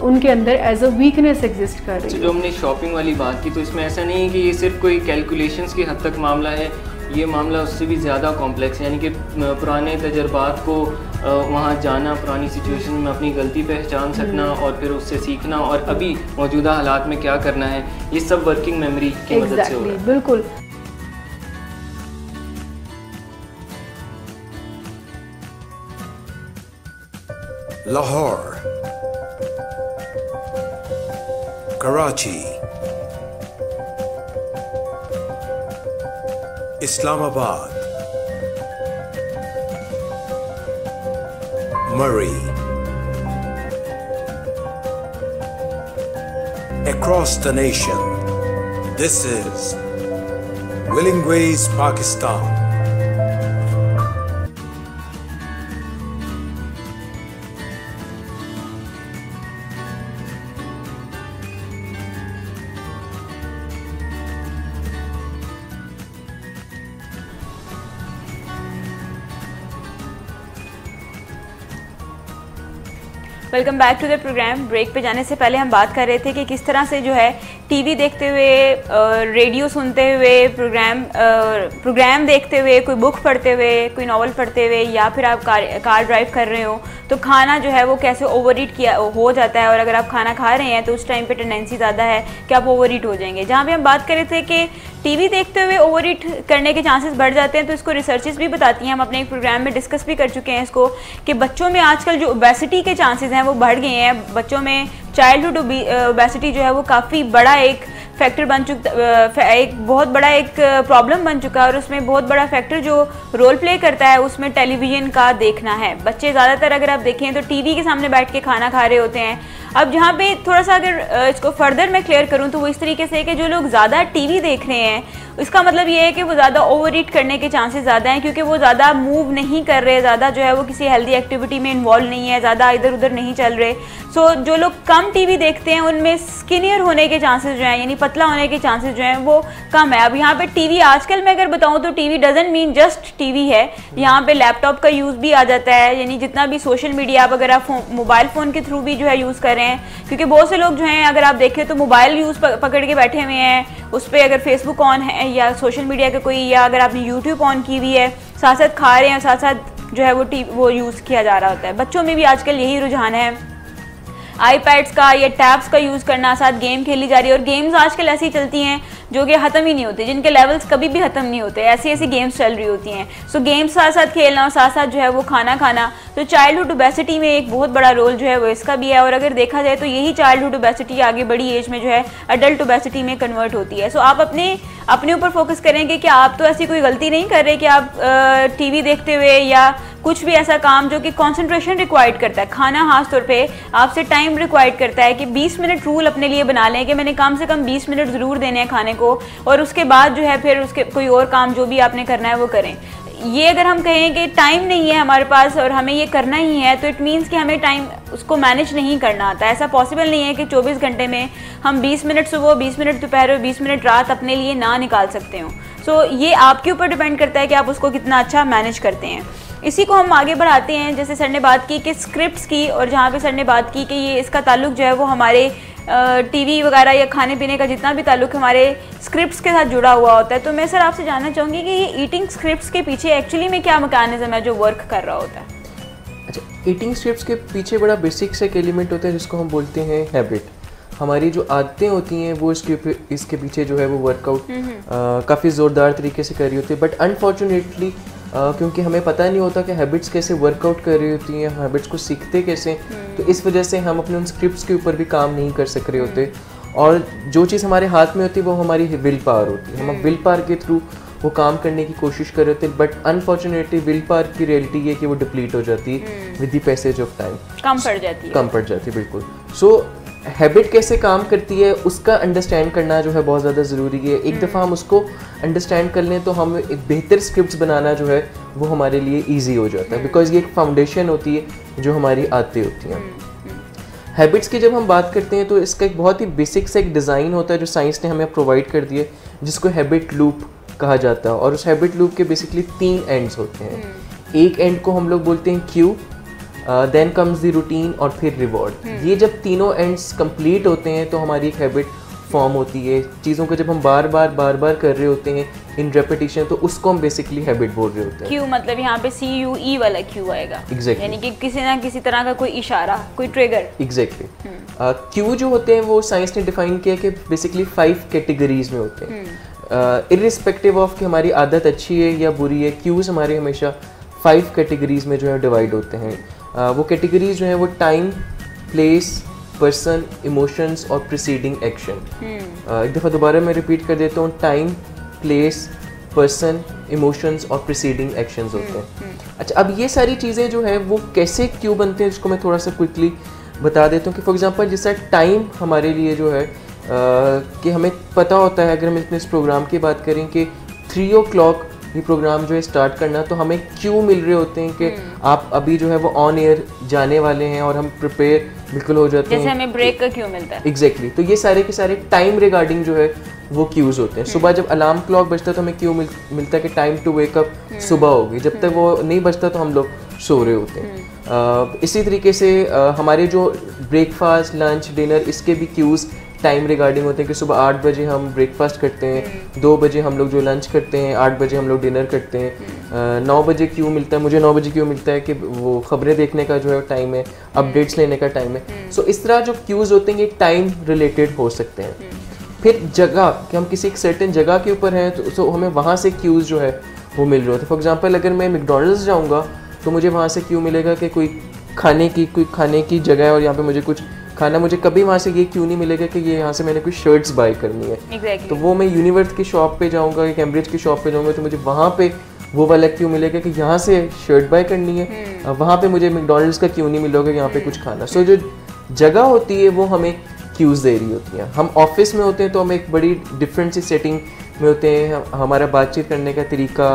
उनके अंदर एज अ वीकनेस एग्जिस्ट कर रही है। जो हमने शॉपिंग वाली बात की, तो इसमें ऐसा नहीं है कि ये सिर्फ कोई कैलकुलेशंस की हद तक मामला है, ये मामला उससे भी ज़्यादा कॉम्प्लेक्स है। यानी कि पुराने तजर्बात को वहाँ जाना, पुरानी सिचुएशन में अपनी गलती पहचान सकना और फिर उससे सीखना और अभी मौजूदा हालात में क्या करना है, ये सब वर्किंग मेमोरी की मदद से हो रहा है। बिल्कुल। Lahore, Karachi, Islamabad, Murray. Across the nation, this is Willing Ways, Pakistan. Welcome back to the program. Break पे जाने से पहले हम बात कर रहे थे कि किस तरह से जो है टीवी देखते हुए, रेडियो सुनते हुए, प्रोग्राम देखते हुए, कोई बुक पढ़ते हुए, कोई नॉवल पढ़ते हुए, या फिर आप कार ड्राइव कर रहे हो तो खाना जो है वो कैसे ओवर ईट किया हो जाता है, और अगर आप खाना खा रहे हैं तो उस टाइम पे टेंडेंसी ज़्यादा है कि आप ओवर ईट हो जाएंगे। जहाँ पे हम बात कर रहे थे कि टीवी देखते हुए ओवर ईट करने के चांसेस बढ़ जाते हैं, तो इसको रिसर्चेस भी बताती हैं। हम अपने एक प्रोग्राम में डिस्कस भी कर चुके हैं इसको कि बच्चों में आजकल जो ओबेसिटी के चांसेस हैं वो बढ़ गए हैं। बच्चों में चाइल्डहुड ओबेसिटी जो है वो काफ़ी बड़ा एक फैक्टर बन चुका, एक बहुत बड़ा एक प्रॉब्लम बन चुका है, और उसमें बहुत बड़ा फैक्टर जो रोल प्ले करता है उसमें टेलीविज़न का देखना है। बच्चे ज़्यादातर अगर आप देखें तो टीवी के सामने बैठ के खाना खा रहे होते हैं। अब जहाँ पे थोड़ा सा अगर इसको फर्दर मैं क्लियर करूँ तो वो इस तरीके से कि जो लोग ज़्यादा टीवी देख रहे हैं इसका मतलब ये है कि वो ज़्यादा ओवर ईट करने के चांसेस ज़्यादा हैं, क्योंकि वो ज़्यादा मूव नहीं कर रहे, ज़्यादा जो है वो किसी हेल्दी एक्टिविटी में इन्वॉल्व नहीं है, ज़्यादा इधर उधर नहीं चल रहे। सो जो लोग कम टीवी देखते हैं उनमें स्किनियर होने के चांसेस जो हैं, यानी पतला होने के चांसेस जो हैं वो कम है। अब यहाँ पे टीवी आजकल मैं अगर बताऊँ तो TV doesn't mean just TV है, यहाँ पे लैपटॉप का यूज़ भी आ जाता है, यानी जितना भी सोशल मीडिया आप अगर आप मोबाइल फ़ोन के थ्रू भी जो है यूज़ कर रहे हैं, क्योंकि बहुत से लोग जो हैं अगर आप देखें तो मोबाइल यूज़ पकड़ के बैठे हुए हैं, उस पर अगर फेसबुक ऑन है या सोशल मीडिया का कोई, या अगर आपने यूट्यूब ऑन की हुई है, साथ साथ खा रहे हैं, साथ साथ जो है वो यूज़ किया जा रहा होता है। बच्चों में भी आजकल यही रुझान है आईपैड्स का या टैब्स का यूज़ करना, साथ गेम खेली जा रही है, और गेम्स आजकल ऐसी चलती हैं जो कि ख़त्म ही नहीं होती, जिनके लेवल्स कभी भी ख़त्म नहीं होते, ऐसी ऐसी गेम्स चल रही होती हैं। सो गेम्स साथ साथ खेलना और साथ साथ जो है वो खाना खाना, तो चाइल्डहुड ओबेसिटी में एक बहुत बड़ा रोल जो है वो इसका भी है। और अगर देखा जाए तो यही चाइल्डहुड ओबेसिटी आगे बड़ी एज में जो है अडल्ट ओबेसिटी में कन्वर्ट होती है। सो आप अपने ऊपर फोकस करेंगे कि आप तो ऐसी कोई गलती नहीं कर रहे कि आप टीवी देखते हुए या कुछ भी ऐसा काम जो कि कंसंट्रेशन रिक्वायर्ड करता है, खाना खास तौर पे आपसे टाइम रिक्वायर्ड करता है कि 20 मिनट रूल अपने लिए बना लें कि मैंने कम से कम 20 मिनट ज़रूर देने हैं खाने को, और उसके बाद जो है फिर उसके कोई और काम जो भी आपने करना है वो करें। ये अगर हम कहें कि टाइम नहीं है हमारे पास और हमें ये करना ही है, तो इट मीन्स कि हमें टाइम उसको मैनेज नहीं करना आता। ऐसा पॉसिबल नहीं है कि 24 घंटे में हम 20 मिनट सुबह, 20 मिनट दोपहर और 20 मिनट रात अपने लिए ना निकाल सकते हो। सो ये आपके ऊपर डिपेंड करता है कि आप उसको कितना अच्छा मैनेज करते हैं। इसी को हम आगे बढ़ाते हैं। जैसे सर ने बात की कि स्क्रिप्ट्स की, और जहाँ पे सर ने बात की कि ये इसका ताल्लुक जो है वो हमारे टीवी वगैरह या खाने पीने का जितना भी ताल्लुक हमारे स्क्रिप्ट्स के साथ जुड़ा हुआ होता है। तो मैं सर आपसे जानना चाहूँगी कि ये ईटिंग स्क्रिप्ट्स के पीछे एक्चुअली में क्या मैकेनिज्म है जो वर्क कर रहा होता है? अच्छा, ईटिंग स्क्रिप्ट्स के पीछे बड़ा बेसिक से एक एलिमेंट होता है जिसको हम बोलते हैं हैबिट। हमारी जो आदतें होती हैं वो इसके पीछे जो है वो वर्कआउट काफ़ी ज़ोरदार तरीके से कर रही होती है। बट अनफॉर्चुनेटली क्योंकि हमें पता नहीं होता कि हैबिट्स कैसे वर्कआउट कर रही होती हैं, हैबिट्स को सीखते कैसे, तो इस वजह से हम अपने उन स्क्रिप्ट्स के ऊपर भी काम नहीं कर सक रहे होते। और जो चीज़ हमारे हाथ में होती है वो हमारी विल पावर होती है, हम विल पावर के थ्रू वो काम करने की कोशिश कर रहे होते हैं। बट अनफॉर्चुनेटली विल पावर की रियलिटी ये कि वो डिप्लीट हो जाती है with the passage of time, कम पड़ जाती है बिल्कुल। सो हैबिट कैसे काम करती है उसका अंडरस्टैंड करना जो है बहुत ज़्यादा ज़रूरी है। एक दफ़ा हम उसको अंडरस्टैंड कर लें तो हम एक बेहतर स्क्रिप्ट्स बनाना जो है वो हमारे लिए इजी हो जाता है, बिकॉज ये एक फाउंडेशन होती है जो हमारी आदतें होती हैं। हैबिट्स की जब हम बात करते हैं तो इसका एक बहुत ही बेसिक सा एक डिज़ाइन होता है जो साइंस ने हमें प्रोवाइड कर दिया, जिसको हैबिट लूप कहा जाता है। और उस हैबिट लूप के बेसिकली 3 एंड्स होते हैं। एक एंड को हम लोग बोलते हैं cue, then comes the routine और फिर रिवॉर्ड। ये जब तीनों एंड्स कंप्लीट होते हैं तो हमारी एक हैबिट फॉर्म होती है। चीज़ों को जब हम बार बार कर रहे होते हैं इन रेपिटेशन, तो उसको हम बेसिकली हैबिट बोल रहे होते हैं। क्यू मतलब यहाँ पे CUE वाला क्यू आएगा, एग्जैक्टली, यानी कि किसी ना किसी तरह का कोई इशारा, कोई ट्रिगर। एग्जैक्टली। क्यू जो होते हैं वो साइंस ने डिफाइन किया कि बेसिकली 5 कैटेगरीज में होते हैं। इर्रिस्पेक्टिव ऑफ कि हमारी आदत अच्छी है या बुरी है, क्यूज हमारे हमेशा 5 कैटेगरीज में जो है डिवाइड होते हैं। वो कैटेगरीज जो हैं वो टाइम, प्लेस, पर्सन, इमोशंस और प्रीसीडिंग एक्शन। एक दफ़ा दोबारा मैं रिपीट कर देता हूँ, टाइम, प्लेस, पर्सन, इमोशंस और प्रीसीडिंग एक्शंस होते हैं। अच्छा, अब ये सारी चीज़ें जो है वो कैसे क्यों बनते हैं, जिसको मैं थोड़ा सा क्विकली बता देता हूँ कि फॉर एग्जांपल जैसा टाइम हमारे लिए जो है कि हमें पता होता है, अगर हम इस प्रोग्राम की बात करें कि 3 o'clock ये प्रोग्राम जो है स्टार्ट करना, तो हमें क्यों मिल रहे होते हैं कि आप अभी जो है वो ऑन एयर जाने वाले हैं और हम प्रिपेयर बिल्कुल हो जाते हैं, जैसे हमें ब्रेक का क्यों मिलता है। एग्जैक्टली तो ये सारे के सारे टाइम रिगार्डिंग जो है वो क्यूज होते हैं। सुबह जब अलार्म क्लॉक बजता है तो हमें क्यों मिलता है कि टाइम टू वेक अप, सुबह होगी। जब तक वो नहीं बजता तो हम लोग सो रहे होते हैं। इसी तरीके से हमारे जो ब्रेकफास्ट, लंच, डिनर, इसके भी क्यूज टाइम रिगार्डिंग होते हैं कि सुबह 8 बजे हम ब्रेकफास्ट करते हैं, 2 बजे हम लोग जो लंच करते हैं, 8 बजे हम लोग डिनर करते हैं। 9 बजे क्यों मिलता है मुझे, 9 बजे क्यों मिलता है कि वो खबरें देखने का जो है टाइम है, अपडेट्स लेने का टाइम है। सो इस तरह जो क्यूज होते हैं ये टाइम रिलेटेड हो सकते हैं। फिर जगह, कि हम किसी एक सर्टेन जगह के ऊपर हैं तो हमें वहाँ से क्यूज जो है वो मिल रहे होते हैं। फॉर एग्जांपल अगर मैं मैकडॉनल्ड्स जाऊँगा तो मुझे वहाँ से क्यों मिलेगा कि कोई खाने की जगह है और यहाँ पे मुझे कुछ खाना, मुझे कभी वहाँ से ये क्यों नहीं मिलेगा कि ये यहाँ से मैंने कोई शर्ट्स बाय करनी है। exactly. तो वो मैं यूनिवर्स की शॉप पे जाऊँगा या कैम्ब्रिज की शॉप पे जाऊँगा तो मुझे वहाँ पे वो वाला क्यों मिलेगा कि यहाँ से शर्ट बाय करनी है, वहाँ पे मुझे मैकडॉनल्ड्स का क्यों नहीं मिलेगा यहाँ पे कुछ खाना। सो जो जगह होती है वो हमें क्यूज दे रही होती हैं। हम ऑफिस में होते हैं तो हम एक बड़ी डिफरेंट सी सेटिंग में होते हैं, हमारा बातचीत करने का तरीका,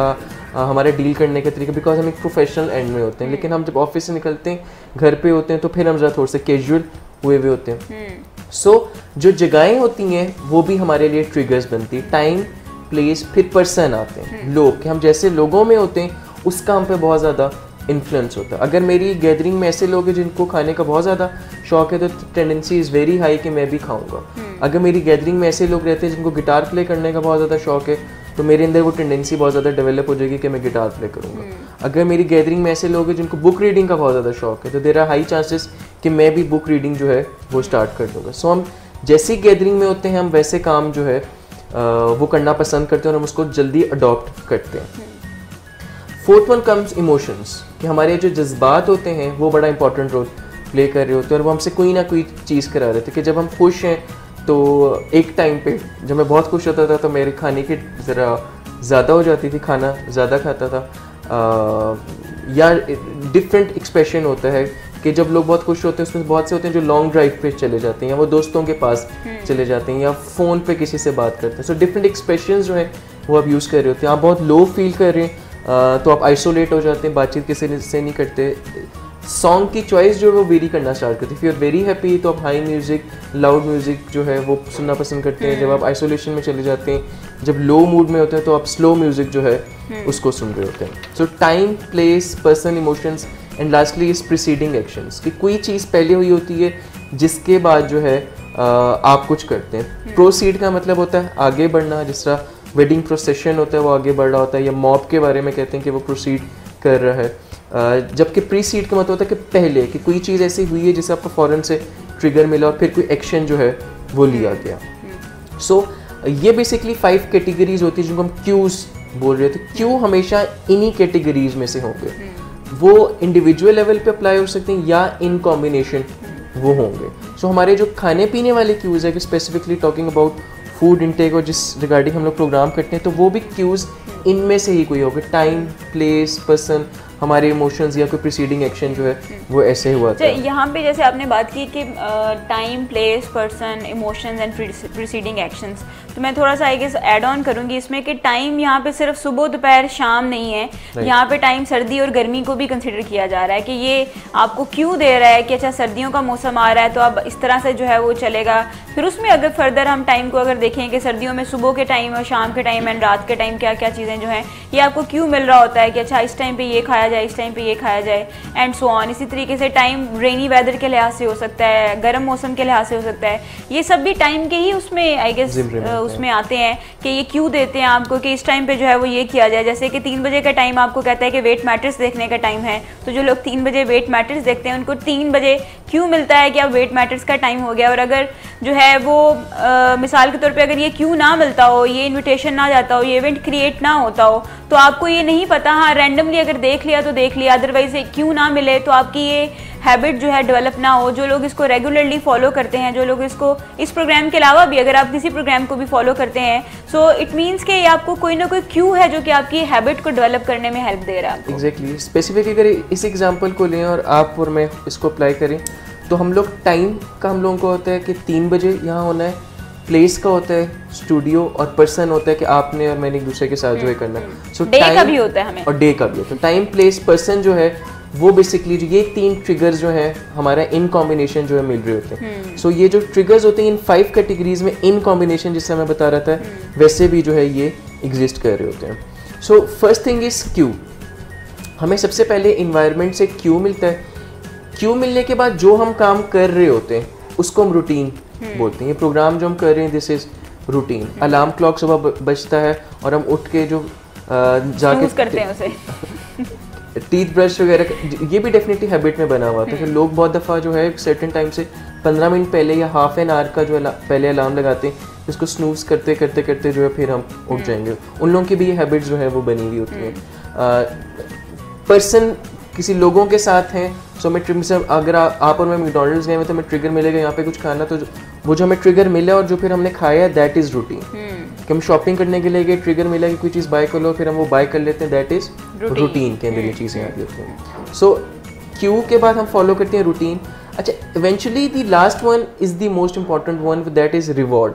हमारा डील करने का तरीका, बिकॉज हम एक प्रोफेशनल एंड में होते हैं। लेकिन हम जब ऑफिस से निकलते हैं, घर पे होते हैं, तो फिर हम ज़रा थोड़े से कैजुअल हुए हुए होते हैं। सो जो जगहें होती हैं वो भी हमारे लिए ट्रिगर्स बनती है। टाइम, प्लेस, फिर पर्सन आते हैं, लोग, कि हम जैसे लोगों में होते हैं उसका हम पे बहुत ज़्यादा इन्फ्लुएंस होता है। अगर मेरी गैदरिंग में ऐसे लोग हैं जिनको खाने का बहुत ज़्यादा शौक है तो टेंडेंसी इज़ वेरी हाई कि मैं भी खाऊंगा। अगर मेरी गैदरिंग में ऐसे लोग रहते हैं जिनको गिटार प्ले करने का बहुत ज़्यादा शौक है तो मेरे अंदर वो टेंडेंसी बहुत ज़्यादा डेवलप हो जाएगी कि मैं गिटार प्ले करूँगा। अगर मेरी गैदरिंग में ऐसे लोग हैं जिनको बुक रीडिंग का बहुत ज़्यादा शौक है तो देयर आर हाई चांसेस कि मैं भी बुक रीडिंग जो है वो स्टार्ट कर दूँगा। सो हम जैसी गैदरिंग में होते हैं हम वैसे काम जो है वो करना पसंद करते हैं और हम उसको जल्दी अडॉप्ट करते हैं। फोर्थ वन कम्स इमोशंस, कि हमारे जो जज्बात होते हैं वो बड़ा इंपॉर्टेंट रोल प्ले कर रहे होते हैं और वो हमसे कोई ना कोई चीज़ करा रहे थे। कि जब हम खुश हैं तो एक टाइम पे जब मैं बहुत खुश होता था तो मेरे खाने की ज़रा ज़्यादा हो जाती थी, खाना ज़्यादा खाता था। या डिफरेंट एक्सप्रेशन होता है कि जब लोग बहुत खुश होते हैं उसमें बहुत से होते हैं जो लॉन्ग ड्राइव पे चले जाते हैं या वो दोस्तों के पास चले जाते हैं या फ़ोन पे किसी से बात करते हैं। सो डिफरेंट एक्सप्रेशंस जो हैं वो आप यूज़ कर रहे होते हैं। आप बहुत लो फील कर रहे हैं तो आप आइसोलेट हो जाते हैं, बातचीत किसी से नहीं करते। सॉन्ग की चॉइस जो है वो वेरी करना स्टार्ट करते हैं। If you are very happy तो आप हाई म्यूज़िक, लाउड म्यूज़िक जो है वो सुनना पसंद करते हैं। जब आप आइसोलेशन में चले जाते हैं, जब लो मूड में होते हैं तो आप स्लो म्यूज़िक जो है उसको सुन रहे होते हैं। सो time, place, person, emotions and lastly is preceding actions, कि कोई चीज़ पहले हुई होती है जिसके बाद जो है आप कुछ करते हैं। प्रोसीड का मतलब होता है आगे बढ़ना, जिस तरह वेडिंग प्रोसेशन होता है वो आगे बढ़ रहा होता है, या मॉब के बारे में कहते हैं कि वो प्रोसीड कर रहा है। जबकि प्रीसीड का मतलब होता है कि पहले, कि कोई चीज़ ऐसी हुई है जिसे आपको फ़ौरन से ट्रिगर मिला और फिर कोई एक्शन जो है वो लिया गया। सो ये बेसिकली 5 कैटेगरीज होती है जिनको हम क्यूज बोल रहे थे। क्यू हमेशा इन्हीं कैटेगरीज में से होंगे, वो इंडिविजुअल लेवल पे अप्लाई हो सकते हैं या इन कॉम्बिनेशन वो होंगे। सो हमारे जो खाने पीने वाले क्यूज है, कि specifically talking about food intake और जिस रिगार्डिंग हम लोग प्रोग्राम करते हैं, तो वो भी क्यूज इनमें से ही कोई होगा। टाइम, प्लेस, पर्सन, हमारे इमोशंस या कोई प्रीसीडिंग एक्शन जो है वो ऐसे हुआ था। यहाँ पे जैसे आपने बात की कि time, place, person, emotions and preceding actions, तो मैं थोड़ा सा आई गेस ऐड ऑन करूँगी इसमें कि टाइम यहाँ पे सिर्फ सुबह, दोपहर, शाम नहीं है। यहाँ पे टाइम सर्दी और गर्मी को भी कंसिडर किया जा रहा है कि ये आपको क्यों दे रहा है कि अच्छा सर्दियों का मौसम आ रहा है तो अब इस तरह से जो है वो चलेगा। फिर उसमें अगर फर्दर हम टाइम को अगर देखें कि सर्दियों में सुबह के टाइम और शाम के टाइम एंड रात के टाइम क्या क्या चीज़ें जो हैं ये आपको क्यों मिल रहा होता है कि अच्छा इस टाइम पे ये खाया जाए, इस टाइम पे ये खाया जाए एंड सो ऑन। इसी तरीके से टाइम रेनी वेदर के लिहाज से हो सकता है, गर्म मौसम के लिहाज से हो सकता है। ये सब भी टाइम के ही उसमें आई गेस उसमें आते हैं कि ये क्यों देते हैं आपको कि इस टाइम पे जो है वो ये किया जाए। जैसे कि 3 बजे का टाइम आपको कहता है कि वेट मैटर्स देखने का टाइम है, तो जो लोग 3 बजे वेट मैटर्स देखते हैं उनको 3 बजे क्यों मिलता है कि अब वेट मैटर्स का टाइम हो गया। और अगर जो है वो मिसाल के तौर पे अगर ये क्यों ना मिलता हो, ये इनविटेशन ना जाता हो, ये इवेंट क्रिएट ना होता हो, तो आपको ये नहीं पता। हाँ, रैंडमली अगर देख लिया लिया तो देख लिया, अदरवाइज क्यों ना मिले तो आपकी ये हैबिट जो है डेवलप ना हो। जो लोग इसको रेगुलरली फॉलो करते हैं, जो लोग इसको इस प्रोग्राम के अलावा भी अगर आप किसी प्रोग्राम को भी फॉलो करते हैं, सो इट मीन्स कि आपको कोई ना कोई क्यू है जो कि आपकी हैबिट को डेवलप करने में हेल्प दे रहा है। एग्जैक्टली, स्पेसिफिकली अगर इस एग्जांपल को लें और आप और मैं इसको अप्लाई करें तो हम लोग टाइम का हम लोगों को होता है कि 3 बजे यहाँ होना है, प्लेस का होता है स्टूडियो, और पर्सन होता है कि आपने और मैंने एक दूसरे के साथ जो है करना है। सो डे का भी होता है हमें, और डे का भी होता है। टाइम, प्लेस, पर्सन जो है वो बेसिकली ये 3 ट्रिगर्स जो है हमारा इन कॉम्बिनेशन जो है मिल रहे होते हैं। सो ये जो ट्रिगर्स होते हैं इन 5 कैटेगरीज में इन कॉम्बिनेशन, जिससे मैं बता रहा था वैसे भी जो है ये एग्जिस्ट कर रहे होते हैं। So first thing is Q. हमें सबसे पहले इन्वायरमेंट से क्यू मिलता है। क्यू मिलने के बाद जो हम काम कर रहे होते हैं उसको हम रूटीन बोलते हैं। ये प्रोग्राम जो हम कर रहे हैं this is routine. Alarm clock सुबह बजता है और हम उठ के जो जाके करते हैं उसे टीथ ब्रश वगैरह, ये भी डेफिनेटली हैबिट में बना हुआ था। फिर लोग बहुत दफ़ा जो है सर्टेन टाइम से 15 मिनट पहले या हाफ एन आवर का जो पहले अलार्म लगाते हैं, जिसको स्नूज करते करते करते जो है फिर हम उठ जाएंगे। उन लोगों की भी ये हैबिट जो है वो बनी हुई होती है। पर्सन किसी लोगों के साथ हैं, सो मैं अगर आप और मैं मैकडॉनल्ड्स गए हैं तो हमें ट्रिगर मिलेगा यहाँ पे कुछ खाना, तो वो जो हमें ट्रिगर मिला और जो फिर हमने खाया दैट इज़ रूटीन। कि हम शॉपिंग करने के लिए गए, ट्रिगर मिला कि कोई चीज़ बाय कर लो, फिर हम वो बाय कर लेते हैं, दैट इज़ रूटीन के अंदर ये चीज़ें आती होती हैं। सो क्यू के बाद हम फॉलो करते हैं रूटीन। अच्छा, eventually the last one is the most important one, that is reward.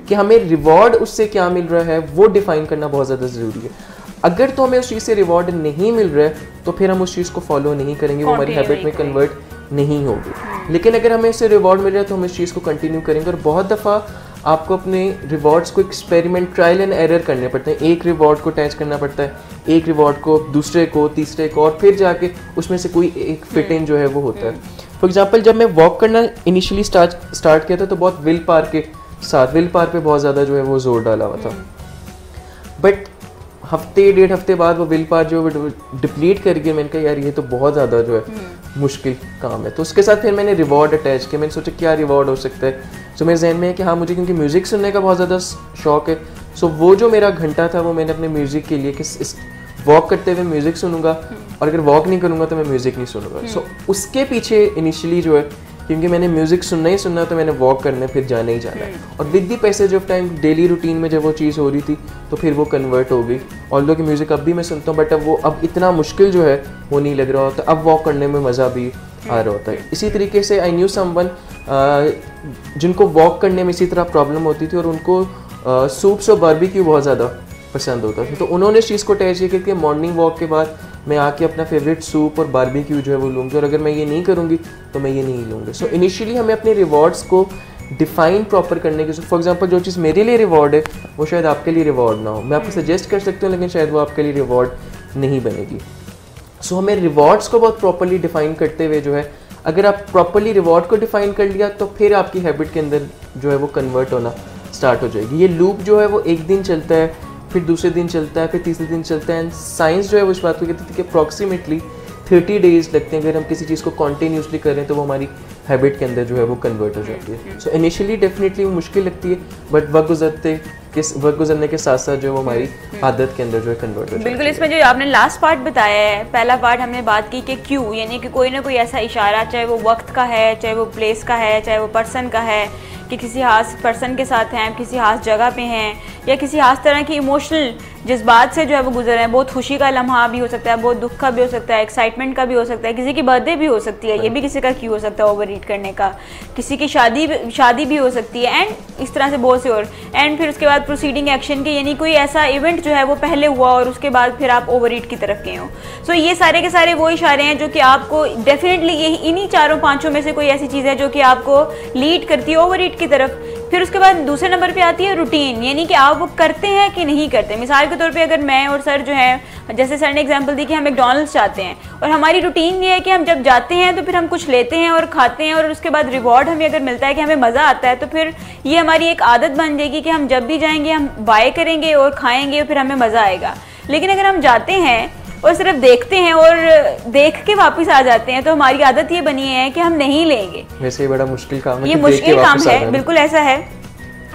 कि हमें रिवॉर्ड उससे क्या मिल रहा है वो डिफाइन करना बहुत ज़्यादा ज़रूरी है। अगर तो हमें उस चीज़ से रिवॉर्ड नहीं मिल रहा है तो फिर हम उस चीज़ को फॉलो नहीं करेंगे, वो हमारी हैबिट में कन्वर्ट नहीं होगी। लेकिन अगर हमें उससे रिवॉर्ड मिल रहा है तो हम इस चीज़ को कंटिन्यू करेंगे। और बहुत दफ़ा आपको अपने रिवॉर्ड्स को एक्सपेरिमेंट, ट्रायल एंड एरर करने पड़ते हैं। एक रिवॉर्ड को अटैच करना पड़ता है, एक रिवॉर्ड को दूसरे को, तीसरे को, और फिर जाके उसमें से कोई एक फिट इन जो है वो होता है। फॉर एग्जाम्पल, जब मैं वॉक करना इनिशियली स्टार्ट किया था तो बहुत विल पावर के साथ, विल पावर पे बहुत ज़्यादा जो है वो जोर डाला हुआ था। बट हफ्ते 1.5 हफ्ते बाद वो विल पावर जो है डिप्लीट कर गया। मैंने कहा यार ये तो बहुत ज़्यादा जो है मुश्किल काम है। तो उसके साथ फिर मैंने रिवॉर्ड अटैच किया। मैंने सोचा क्या रिवॉर्ड हो सकता है। सो मेरे जहन में है कि हाँ, मुझे क्योंकि म्यूज़िक सुनने का बहुत ज़्यादा शौक है, सो वो जो मेरा घंटा था वो मैंने अपने म्यूज़िक के लिए कि वॉक करते हुए म्यूज़िक सुनूंगा, और अगर वॉक नहीं करूँगा तो मैं म्यूज़िक नहीं सुनूंगा। सो उसके पीछे इनिशियली जो है, क्योंकि मैंने म्यूज़िक सुनना ही सुनना, तो मैंने वॉक करने फिर जाना ही जाना है। और with the passage of time daily routine में जब वो चीज़ हो रही थी तो फिर वो कन्वर्ट हो गई। ऑल्दो कि म्यूज़िक अब भी मैं सुनता हूँ, बट अब वो इतना मुश्किल जो है वो नहीं लग रहा होता। अब वॉक करने में मज़ा भी आ रहा होता है। इसी तरीके से आई न्यू समवन जिनको वॉक करने में इसी तरह प्रॉब्लम होती थी और उनको सूप्स और बारबेक्यू बहुत ज़्यादा पसंद होता था। तो उन्होंने इस चीज़ को अटैच किया कि मॉर्निंग वॉक के बाद मैं आके अपना फेवरेट सूप और बारबेक्यू जो है वो लूँगी, और अगर मैं ये नहीं करूँगी तो मैं ये नहीं लूँगी। सो इनिशियली हमें अपने रिवॉर्ड्स को डिफाइन प्रॉपर करने की, फॉर एग्जांपल जो चीज़ मेरे लिए रिवॉर्ड है वो शायद आपके लिए रिवॉर्ड ना हो। मैं आपको सजेस्ट कर सकती हूँ लेकिन शायद वो आपके लिए रिवॉर्ड नहीं बनेगी। सो हमें रिवॉर्ड्स को बहुत प्रॉपरली डिफाइन करते हुए जो है, अगर आप प्रॉपरली रिवॉर्ड को डिफाइन कर लिया तो फिर आपकी हैबिट के अंदर जो है वो कन्वर्ट होना स्टार्ट हो जाएगी। ये लूप जो है वो एक दिन चलता है, फिर दूसरे दिन चलता है, फिर तीसरे दिन चलता है। एंड साइंस जो है वो इस बात को कहती थी कि अप्रॉक्सीमेटली 30 डेज लगते हैं। अगर हम किसी चीज़ को कॉन्टीन्यूसली करें तो वो हमारी हैबिट के अंदर जो है वो कन्वर्ट हो जाती है। सो इनिशियली डेफिनेटली वो मुश्किल लगती है, बट वक्त गुजरने के साथ साथ जो वो हमारी आदत के अंदर जो है कन्वर्ट हो जाती है। बिल्कुल, इसमें जो आपने लास्ट पार्ट बताया है, पहला पार्ट हमने बात की कि क्यों, यानी कि कोई ना कोई ऐसा इशारा, चाहे वो वक्त का है, चाहे वो प्लेस का है, चाहे वो पर्सन का है, कि किसी खास पर्सन के साथ हैं, किसी खास जगह पे हैं, या किसी खास तरह की इमोशनल जज्बात से जो है वो गुजर रहे हैं। बहुत खुशी का लम्हा भी हो सकता है, बहुत दुख का भी हो सकता है, एक्साइटमेंट का भी हो सकता है, किसी की बर्थडे भी हो सकती है, ये भी किसी का क्यों हो सकता है ओवर ईट करने का, किसी की शादी भी हो सकती है, एंड इस तरह से बहुत से और। एंड फिर उसके बाद प्रोसीडिंग एक्शन के, यानी कोई ऐसा इवेंट जो है वो पहले हुआ और उसके बाद फिर आप ओवर ईट की तरफ गए हो। सो ये सारे के सारे वो इशारे हैं जो कि आपको डेफिनेटली इन्हीं 4-5 में से कोई ऐसी चीज़ है जो कि आपको लीड करती है ओवर ईट की तरफ। फिर उसके बाद दूसरे नंबर पे आती है रूटीन, यानी कि आप वो करते हैं कि नहीं करते। मिसाल के तौर पे अगर मैं और सर जो है, जैसे सर ने एग्जांपल दी कि हम मैकडॉनल्ड्स जाते हैं और हमारी रूटीन ये है कि हम जब जाते हैं तो फिर हम कुछ लेते हैं और खाते हैं, और उसके बाद रिवॉर्ड हमें अगर मिलता है कि हमें मज़ा आता है, तो फिर ये हमारी एक आदत बन जाएगी कि हम जब भी जाएंगे हम बाय करेंगे और खाएंगे और फिर हमें मज़ा आएगा। लेकिन अगर हम जाते हैं और सिर्फ देखते हैं और देख के वापस आ जाते हैं तो हमारी आदत ये बनी है कि हम नहीं लेंगे। वैसे बड़ा मुश्किल काम है, ये मुश्किल काम है, बिल्कुल ऐसा है।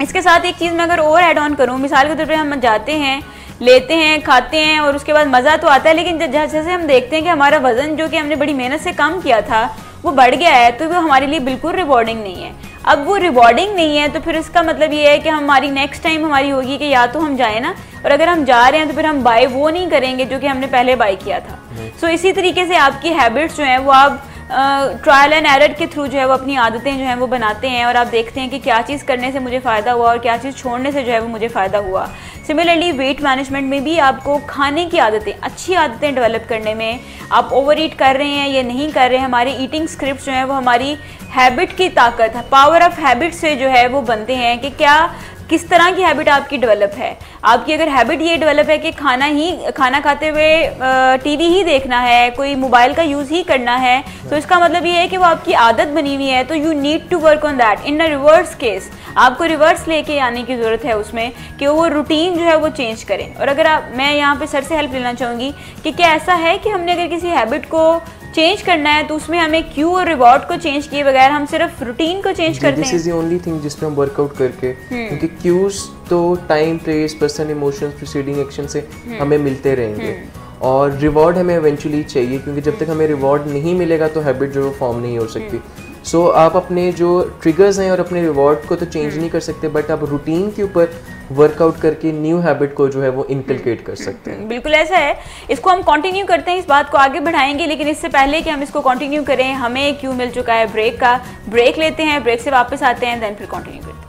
इसके साथ एक चीज़ मैं अगर और ऐड ऑन करूँ, मिसाल के तौर पे हम जाते हैं लेते हैं, खाते हैं और उसके बाद मज़ा तो आता है, लेकिन जैसे हम देखते हैं कि हमारा वज़न जो कि हमने बड़ी मेहनत से कम किया था वो बढ़ गया है, तो वो हमारे लिए बिल्कुल रिवॉर्डिंग नहीं है। अब वो रिवॉर्डिंग नहीं है तो फिर इसका मतलब ये है कि हमारी नेक्स्ट टाइम हमारी होगी कि या तो हम जाएँ ना, और अगर हम जा रहे हैं तो फिर हम बाय वो नहीं करेंगे जो कि हमने पहले बाय किया था। सो इसी तरीके से आपकी हैबिट्स जो हैं वो आप ट्रायल एंड एरर के थ्रू जो है वो अपनी आदतें जो हैं वो बनाते हैं, और आप देखते हैं कि क्या चीज़ करने से मुझे फ़ायदा हुआ और क्या चीज़ छोड़ने से जो है वो मुझे फ़ायदा हुआ। सिमिलरली वेट मैनेजमेंट में भी आपको खाने की आदतें, अच्छी आदतें डेवलप करने में, आप ओवर ईट कर रहे हैं या नहीं कर रहे हैं, हमारी ईटिंग स्क्रिप्ट जो है वो हमारी हैबिट की ताकत है, पावर ऑफ हैबिट से जो है वो बनते हैं कि क्या किस तरह की हैबिट आपकी डेवलप है। आपकी अगर हैबिट ये डेवलप है कि खाना खाते हुए टीवी ही देखना है, कोई मोबाइल का यूज़ ही करना है, तो इसका मतलब ये है कि वो आपकी आदत बनी हुई है, तो you need to work on that. In a reverse case आपको रिवर्स लेके आने की ज़रूरत है उसमें कि वो रूटीन जो है वो चेंज करें। और अगर मैं यहाँ पे सर से हेल्प लेना चाहूँगी कि क्या ऐसा है कि हमने अगर किसी हैबिट को चेंज करना है तो उसमें हमें क्यू और रिवॉर्ड को चेंज किए बगैर हम सिर्फ रूटीन को चेंज करते हैं। This is the only thing जिसमें हम वर्कआउट करके, क्योंकि क्यूज तो time, place, person, emotions, preceding action से हमें मिलते रहेंगे, और रिवॉर्ड हमें इवेंचुअली चाहिए, क्योंकि जब तक हमें रिवॉर्ड नहीं मिलेगा तो हैबिट जो फॉर्म नहीं हो सकती। सो आप अपने जो ट्रिगर्स हैं और अपने रिवॉर्ड को तो चेंज नहीं कर सकते, बट आप रूटीन के ऊपर वर्कआउट करके न्यू हैबिट को जो है वो इनकलकेट कर सकते हैं। बिल्कुल ऐसा है। इसको हम कंटिन्यू करते हैं, इस बात को आगे बढ़ाएंगे, लेकिन इससे पहले कि हम इसको कंटिन्यू करें हमें क्यों मिल चुका है ब्रेक का। ब्रेक लेते हैं, ब्रेक से वापस आते हैं, देन फिर कंटिन्यू करते हैं।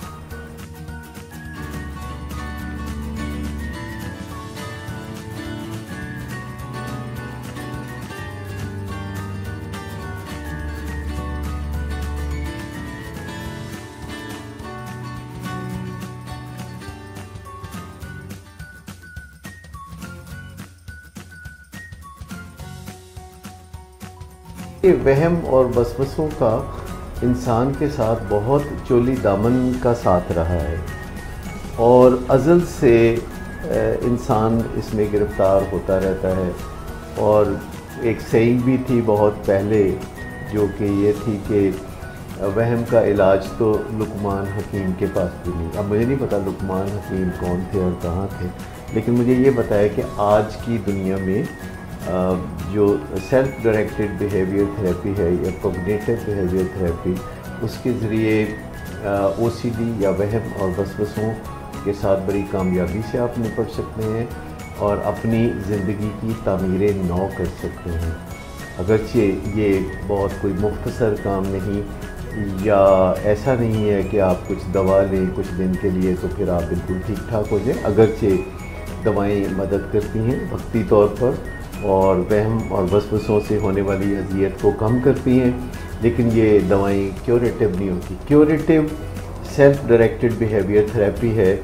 ये वहम और वसवसों का इंसान के साथ बहुत चोली दामन का साथ रहा है, और अज़ल से इंसान इसमें गिरफ़्तार होता रहता है। और एक सही भी थी बहुत पहले जो कि ये थी कि वहम का इलाज तो लुकमान हकीम के पास भी नहीं। अब मुझे नहीं पता लुकमान हकीम कौन थे और कहाँ थे, लेकिन मुझे ये बताया कि आज की दुनिया में जो सेल्फ डायरेक्टेड बिहेवियर थेरेपी है या कॉग्निटिव बिहेवियर थेरेपी, उसके ज़रिए ओसीडी या वहम और वसवसों के साथ बड़ी कामयाबी से आप निपट सकते हैं और अपनी ज़िंदगी की तामीर नौ कर सकते हैं। अगरचे ये बहुत कोई मुख्तसर काम नहीं, या ऐसा नहीं है कि आप कुछ दवा लें कुछ दिन के लिए तो फिर आप बिल्कुल ठीक ठाक हो जाए। अगरचे दवाएं मदद करती हैं वक्ती तौर पर और वहम और वसवसों से होने वाली अजियत को कम करती हैं, लेकिन ये दवाएं क्योरेटिव नहीं होती। Curative self directed behaviour therapy है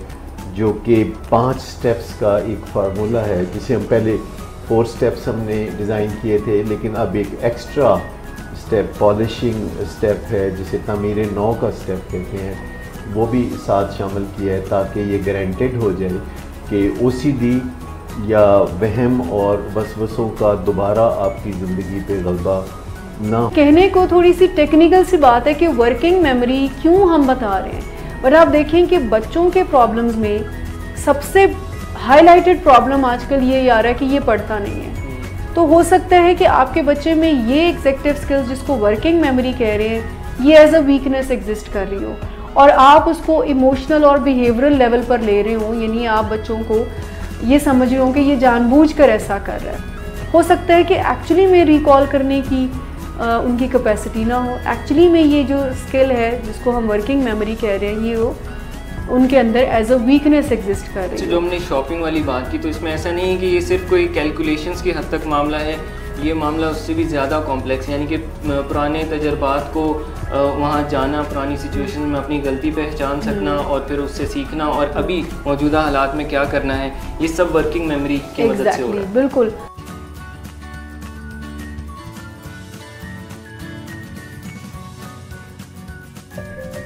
जो कि 5 स्टेप्स का एक फार्मूला है, जिसे हम पहले 4 स्टेप्स हमने डिज़ाइन किए थे, लेकिन अब एक एक्स्ट्रा स्टेप पॉलिशिंग स्टेप है जिसे तामीर नौ का स्टेप कहते हैं, वो भी साथ शामिल किया है ताकि ये गारंटेड हो जाए कि ओसीडी या वहम और वसवसों का दोबारा आपकी ज़िंदगी पे गलबा ना। कहने को थोड़ी सी टेक्निकल सी बात है कि वर्किंग मेमोरी क्यों हम बता रहे हैं, पर आप देखें कि बच्चों के प्रॉब्लम्स में सबसे हाईलाइटेड प्रॉब्लम आजकल ये आ रहा है कि ये पढ़ता नहीं है। तो हो सकता है कि आपके बच्चे में ये एग्जीक्यूटिव स्किल्स जिसको वर्किंग मेमोरी कह रहे हैं ये एज अ वीकनेस एग्जिस्ट कर रही हो, और आप उसको इमोशनल और बिहेवियरल लेवल पर ले रहे हो, यानी आप बच्चों को ये समझ रहे हो कि ये जानबूझकर ऐसा कर रहा है। हो सकता है कि एक्चुअली में रिकॉल करने की उनकी कैपेसिटी ना हो, एक्चुअली में ये जो स्किल है जिसको हम वर्किंग मेमोरी कह रहे हैं ये वो उनके अंदर एज अ वीकनेस एग्जिस्ट कर रही है। जो हमने शॉपिंग वाली बात की, तो इसमें ऐसा नहीं है कि ये सिर्फ कोई कैलकुलेशंस की हद तक मामला है, ये मामला उससे भी ज़्यादा कॉम्प्लेक्स है। यानी कि पुराने तजर्बात को वहाँ जाना, पुरानी सिचुएशन में अपनी गलती पहचान सकना और फिर उससे सीखना और अभी मौजूदा हालात में क्या करना है, ये सब वर्किंग मेमोरी की मदद से हो रहा है। बिल्कुल।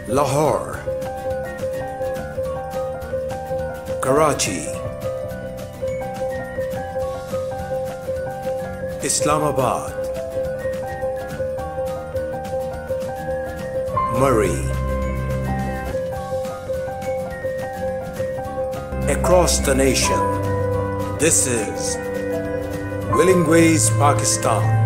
Lahore, Karachi, Islamabad, Murray. Across the nation, This is Willing Ways, Pakistan.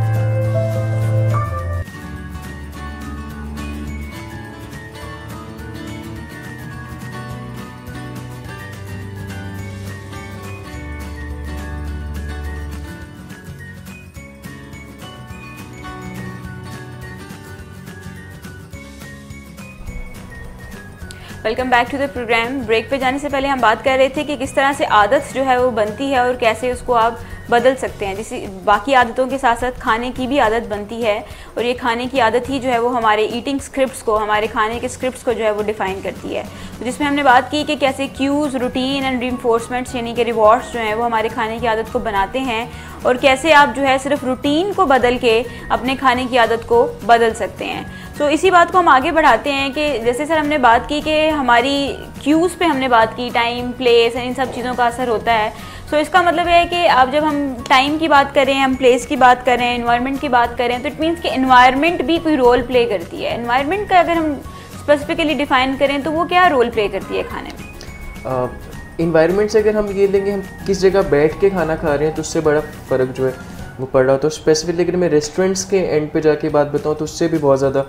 Welcome back to the program. Break पे जाने से पहले हम बात कर रहे थे कि किस तरह से आदत जो है वो बनती है और कैसे उसको आप बदल सकते हैं। जैसे बाकी आदतों के साथ साथ खाने की भी आदत बनती है और ये खाने की आदत ही जो है वो हमारे ईटिंग स्क्रिप्ट्स को, हमारे खाने के स्क्रिप्ट्स को जो है वो डिफ़ाइन करती है। तो जिसमें हमने बात की कि कैसे क्यूज़, रूटीन एंड रीइंफोर्समेंट्स यानी कि रिवॉर्ड्स जो हैं वो हमारे खाने की आदत को बनाते हैं और कैसे आप जो है सिर्फ रूटीन को बदल के अपने खाने की आदत को बदल सकते हैं। तो इसी बात को हम आगे बढ़ाते हैं कि जैसे सर हमने बात की कि हमारी क्यूज़ पे हमने बात की, टाइम, प्लेस, इन सब चीज़ों का असर होता है। सो इसका मतलब है कि आप जब हम टाइम की बात करें, हम प्लेस की बात करें, एनवायरनमेंट की बात करें, तो इट मीन्स कि एनवायरनमेंट भी कोई रोल प्ले करती है। एनवायरनमेंट का अगर हम स्पेसिफिकली डिफ़ाइन करें तो वो क्या रोल प्ले करती है खाने में? इन्वायरमेंट से अगर हम ये लेंगे, हम किस जगह बैठ के खाना खा रहे हैं तो उससे बड़ा फ़र्क जो है वो पड़ रहा होता है। स्पेसिफिकली अगर मैं रेस्टोरेंट्स के एंड पे जाके बात बताऊँ तो उससे भी बहुत ज़्यादा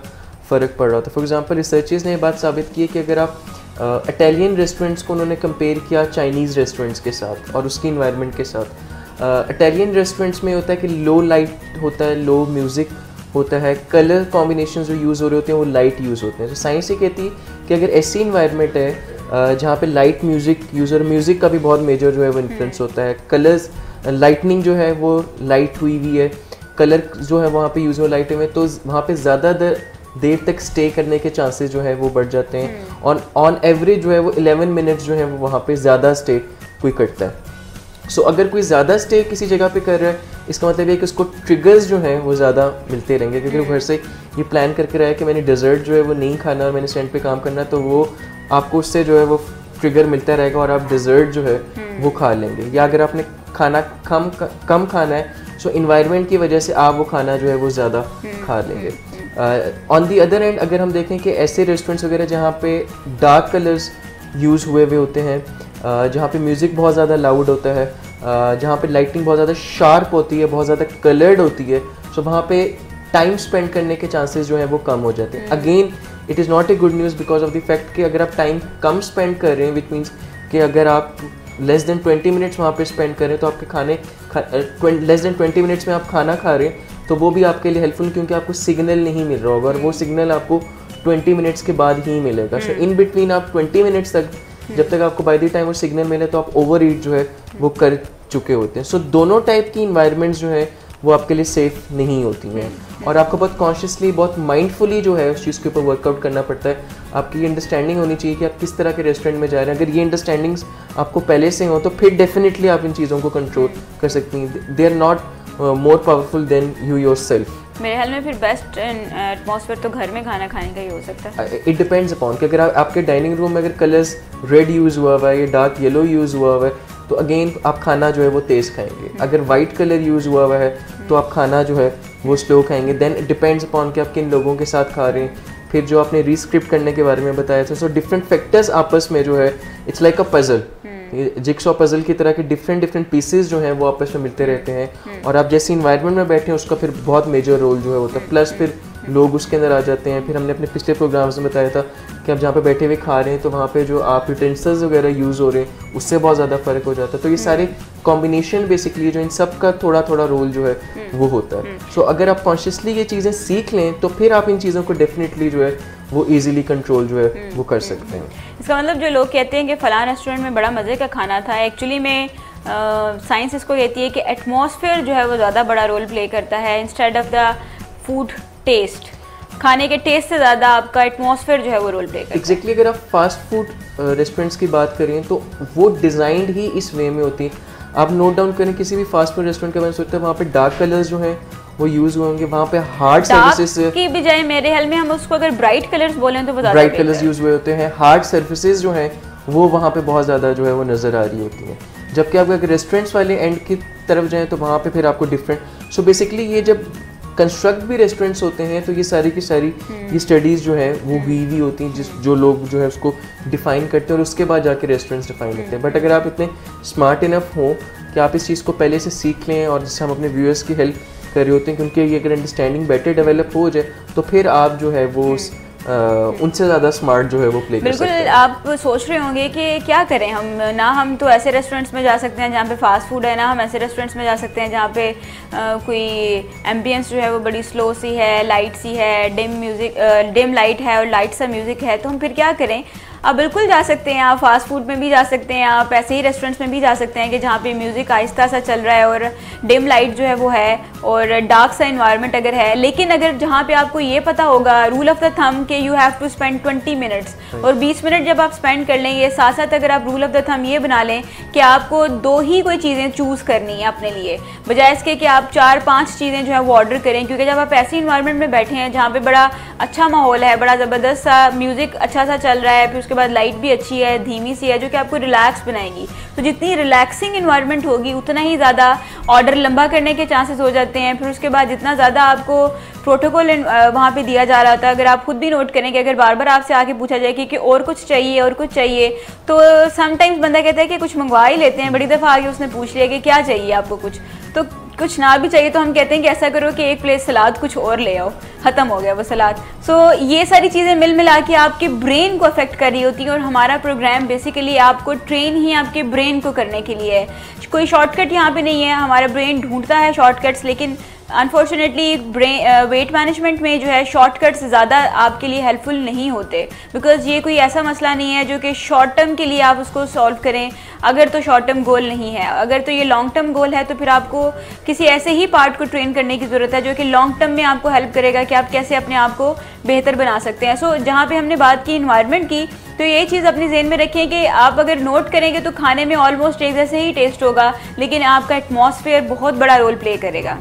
फ़र्क पड़ रहा होता है। फॉर एग्जांपल रिसर्चर्स ने ये बात साबित की है कि अगर आप इटालियन रेस्टोरेंट्स को उन्होंने कंपेयर किया चाइनीज़ रेस्टोरेंट्स के साथ और उसकी इन्वायरमेंट के साथ। इटालियन रेस्टोरेंट्स में होता है कि लो लाइट होता है, लो म्यूज़िक होता है, कलर कॉम्बिनेशन जो यूज़ हो रहे होते हैं वो लाइट यूज़ होते हैं। तो साइंस ये कहती है कि अगर ऐसी इन्वायरमेंट है जहाँ पे लाइट म्यूज़िक यूज़, और म्यूज़िक का भी बहुत मेजर जो है वो इन्फ्लुएंस होता है, कलर्स, लाइटनिंग जो है वो लाइट हुई हुई है, कलर जो है वहाँ पे यूज़ हो लाइट में, तो वहाँ पे ज़्यादा देर तक स्टे करने के चांसेस जो है वो बढ़ जाते हैं। और ऑन एवरेज जो है वो 11 मिनट्स जो है वो वहाँ पे ज़्यादा स्टे कोई करता है। सो अगर कोई ज़्यादा स्टे किसी जगह पे कर रहा है, इसका मतलब है कि उसको ट्रिगर्स जो हैं वो ज़्यादा मिलते रहेंगे। क्योंकि वो घर से ये प्लान करके रहा है कि मैंने डेजर्ट जो है वो नहीं खाना और मैंने स्टैंड पे काम करना, तो वो आपको उससे जो है वो ट्रिगर मिलता रहेगा और आप डेजर्ट जो है वो खा लेंगे। या अगर आपने खाना कम खाना है, सो इन्वायरमेंट की वजह से आप वो खाना जो है वो ज़्यादा खा लेंगे। ऑन दी अदर एंड अगर हम देखें कि ऐसे रेस्टोरेंट्स वगैरह जहाँ पे डार्क कलर्स यूज़ हुए होते हैं, जहाँ पे म्यूज़िक बहुत ज़्यादा लाउड होता है, जहाँ पे लाइटिंग बहुत ज़्यादा शार्प होती है, बहुत ज़्यादा कलर्ड होती है, सो वहाँ पे टाइम स्पेंड करने के चांसेस जो हैं वो कम हो जाते हैं। Again it is not a good news because of the fact कि अगर आप टाइम कम स्पेंड कर रहे हैं, विच मीन्स कि अगर आप लेस देन 20 मिनट्स वहाँ पे स्पेंड करें तो आपके खाने लेस देन 20 मिनट्स में आप खाना खा रहे हैं तो वो भी आपके लिए हेल्पफुल, क्योंकि आपको सिग्नल नहीं मिल रहा होगा और वो सिग्नल आपको 20 मिनट्स के बाद ही मिलेगा। सो इन बिटवीन आप 20 मिनट्स तक, जब तक आपको बाय द टाइम वो सिग्नल मिले तो आप ओवर ईट जो है वो कर चुके होते हैं। सो दोनों टाइप की इन्वायरमेंट्स जो है वो आपके लिए सेफ नहीं होती हैं और आपको बहुत कॉन्शियसली, बहुत माइंडफुली जो है उस चीज़ के ऊपर वर्कआउट करना पड़ता है। आपकी ये अंडरस्टैंडिंग होनी चाहिए कि आप किस तरह के रेस्टोरेंट में जा रहे हैं। अगर ये अंडरस्टैंडिंग्स आपको पहले से हो तो फिर डेफिनेटली आप इन चीज़ों को कंट्रोल कर सकती हैं। They are not more powerful than you yourself. मेरे ख्याल में फिर बेस्ट एटमॉस्फेयर तो घर में खाना खाने का ही हो सकता है। इट डिपेंड्स अपॉन कि अगर आपके डाइनिंग रूम में अगर कलर्स रेड यूज़ हुआ हुआ है या डार्क येलो यूज़ हुआ हुआ है तो अगेन आप खाना जो है वो तेज़ खाएंगे। अगर वाइट कलर यूज़ हुआ हुआ है तो आप खाना जो है वो स्लो खाएंगे। देन इट डिपेंड्स अपॉन कि आप किन लोगों के साथ खा रहे हैं। फिर जो आपने रीस्क्रिप्ट करने के बारे में बताया था, सो डिफरेंट फैक्टर्स आपस में जो है it's like a puzzle, jigsaw puzzle की तरह के डिफरेंट पीसेस जो हैं वो आपस में मिलते रहते हैं और आप जैसे इन्वायरमेंट में बैठे हैं उसका फिर बहुत मेजर रोल जो है होता है। प्लस फिर लोग उसके अंदर आ जाते हैं। फिर हमने अपने पिछले प्रोग्राम्स में बताया था कि आप जहाँ पे बैठे हुए खा रहे हैं तो वहाँ पे जो आप यूटेंसिल्स वगैरह यूज़ हो रहे हैं उससे बहुत ज़्यादा फ़र्क हो जाता है। तो ये सारे कॉम्बिनेशन बेसिकली जो इन सब का थोड़ा थोड़ा रोल जो है वो होता है। सो अगर आप कॉन्शियसली ये चीज़ें सीख लें तो फिर आप इन चीज़ों को डेफिनेटली जो है वो इजीली कंट्रोल जो है वो कर सकते हैं। इसका मतलब जो लोग कहते हैं कि फ़लाँ रेस्टोरेंट में बड़ा मज़े का खाना था, एक्चुअली में साइंस इसको कहती है कि एटमॉस्फेयर जो है वो ज़्यादा बड़ा रोल प्ले करता है instead of the food taste. खाने के टेस्ट से ज़्यादा आपका एटमॉस्फेयर जो है वो रोल प्ले करता है। एग्जैक्टली अगर आप फास्ट फूड रेस्टोरेंट्स की बात करें तो वो डिज़ाइंड ही इस वे में होती है। आप नोट डाउन करें किसी भी फास्ट फूड रेस्टोरेंट के बारे में सोचते हैं वहाँ पे डार्क कलर्स जो हैं वो यूज़ होंगे, वहाँ पे हार्ड सर्फेसेस की बजाय मेरे ख्याल में हम उसको अगर ब्राइट कलर्स बोलें तो ब्राइट कलर्स यूज़ हुए होते हैं। हार्ड सर्फेसेस जो हैं वो वहाँ पे बहुत ज़्यादा जो है वो नज़र आ रही होती हैं। जबकि आप अगर रेस्टोरेंट्स वाले एंड की तरफ जाएँ तो वहाँ पे फिर आपको डिफरेंट। सो बेसिकली ये जब कंस्ट्रक्ट भी रेस्टोरेंट्स होते हैं तो ये सारी की सारी ये स्टडीज़ जो है वो हुई होती हैं जो लोग जो है उसको डिफ़ाइन करते हैं और उसके बाद जाके रेस्टोरेंट्स डिफ़ाइन करते हैं। बट अगर आप इतने स्मार्ट इनफ हों कि आप इस चीज़ को पहले से सीख लें, और जिससे हम अपने व्यूअर्स की हेल्प कर रहे होते हैं कि उनके ये अगर अंडरस्टैंडिंग बेटर डेवलप हो जाए तो फिर आप जो है वो उनसे ज़्यादा स्मार्ट जो है वो प्ले कर सकते हैं। बिल्कुल, आप सोच रहे होंगे कि क्या करें हम तो ऐसे रेस्टोरेंट्स में जा सकते हैं जहाँ पे फास्ट फूड है, ना हम ऐसे रेस्टोरेंट्स में जा सकते हैं जहाँ पे कोई एम्बियंस जो है वो बड़ी स्लो सी है, लाइट सी है, डिम लाइट है और लाइट सा म्यूज़िक है, तो हम फिर क्या करें? आप बिल्कुल जा सकते हैं, आप फास्ट फूड में भी जा सकते हैं, आप ऐसे ही रेस्टोरेंट्स में भी जा सकते हैं कि जहाँ पे म्यूज़िक आहिस्ता सा चल रहा है और डिम लाइट जो है वो है और डार्क सा इन्वायरमेंट अगर है। लेकिन अगर जहाँ पे आपको ये पता होगा, रूल ऑफ द थंब के you have to spend 20 minutes, और 20 मिनट जब आप स्पेंड कर लेंगे, साथ साथ अगर आप रूल ऑफ द थंब ये बना लें कि आपको 2 ही कोई चीज़ें चूज़ करनी है अपने लिए, बजाय इसके कि आप 4-5 चीज़ें जो है वो ऑर्डर करें, क्योंकि जब आप ऐसे इन्वायरमेंट में बैठे हैं जहाँ पे बड़ा अच्छा माहौल है, बड़ा ज़बरदस्त सा म्यूज़िक अच्छा सा चल रहा है, फिर उसके बाद लाइट भी अच्छी है, धीमी सी है, जो कि आपको रिलैक्स बनाएगी, तो जितनी रिलैक्सिंग इन्वायरमेंट होगी उतना ही ज़्यादा ऑर्डर लंबा करने के चांसेस हो जाते हैं। फिर उसके बाद जितना ज़्यादा आपको प्रोटोकॉल वहाँ पे दिया जा रहा होता है, अगर आप खुद भी नोट करें कि अगर बार बार आपसे आके पूछा जाए कि और कुछ चाहिए और कुछ चाहिए, तो समटाइम्स बंदा कहता है कि कुछ मंगवा ही लेते हैं। बड़ी दफ़ा आगे उसने पूछ लिया कि क्या चाहिए आपको, तो कुछ ना भी चाहिए तो हम कहते हैं कि ऐसा करो कि एक प्लेट सलाद कुछ और ले आओ, ख़त्म हो गया वो सलाद। सो ये सारी चीज़ें मिल मिला के आपके ब्रेन को अफेक्ट कर रही होती हैं, और हमारा प्रोग्राम बेसिकली आपको ट्रेन ही आपके ब्रेन को करने के लिए है। कोई शॉर्टकट यहाँ पे नहीं है, हमारा ब्रेन ढूंढता है शॉर्टकट्स, लेकिन अनफॉर्चुनेटली वेट मैनेजमेंट में जो है शॉर्टकट्स ज़्यादा आपके लिए हेल्पफुल नहीं होते, बिकॉज़ ये कोई ऐसा मसला नहीं है जो कि शॉर्ट टर्म के लिए आप उसको सॉल्व करें। अगर तो शॉर्ट टर्म गोल नहीं है, अगर तो ये लॉन्ग टर्म गोल है, तो फिर आपको किसी ऐसे ही पार्ट को ट्रेन करने की ज़रूरत है जो कि लॉन्ग टर्म में आपको हेल्प करेगा कि आप कैसे अपने आप को बेहतर बना सकते हैं। सो जहाँ पे हमने बात की इन्वायरमेंट की, तो ये चीज़ अपनी ज़हन में रखें कि आप अगर नोट करेंगे तो खाने में ऑलमोस्ट एक जैसे ही टेस्ट होगा, लेकिन आपका एटमॉस्फेयर बहुत बड़ा रोल प्ले करेगा।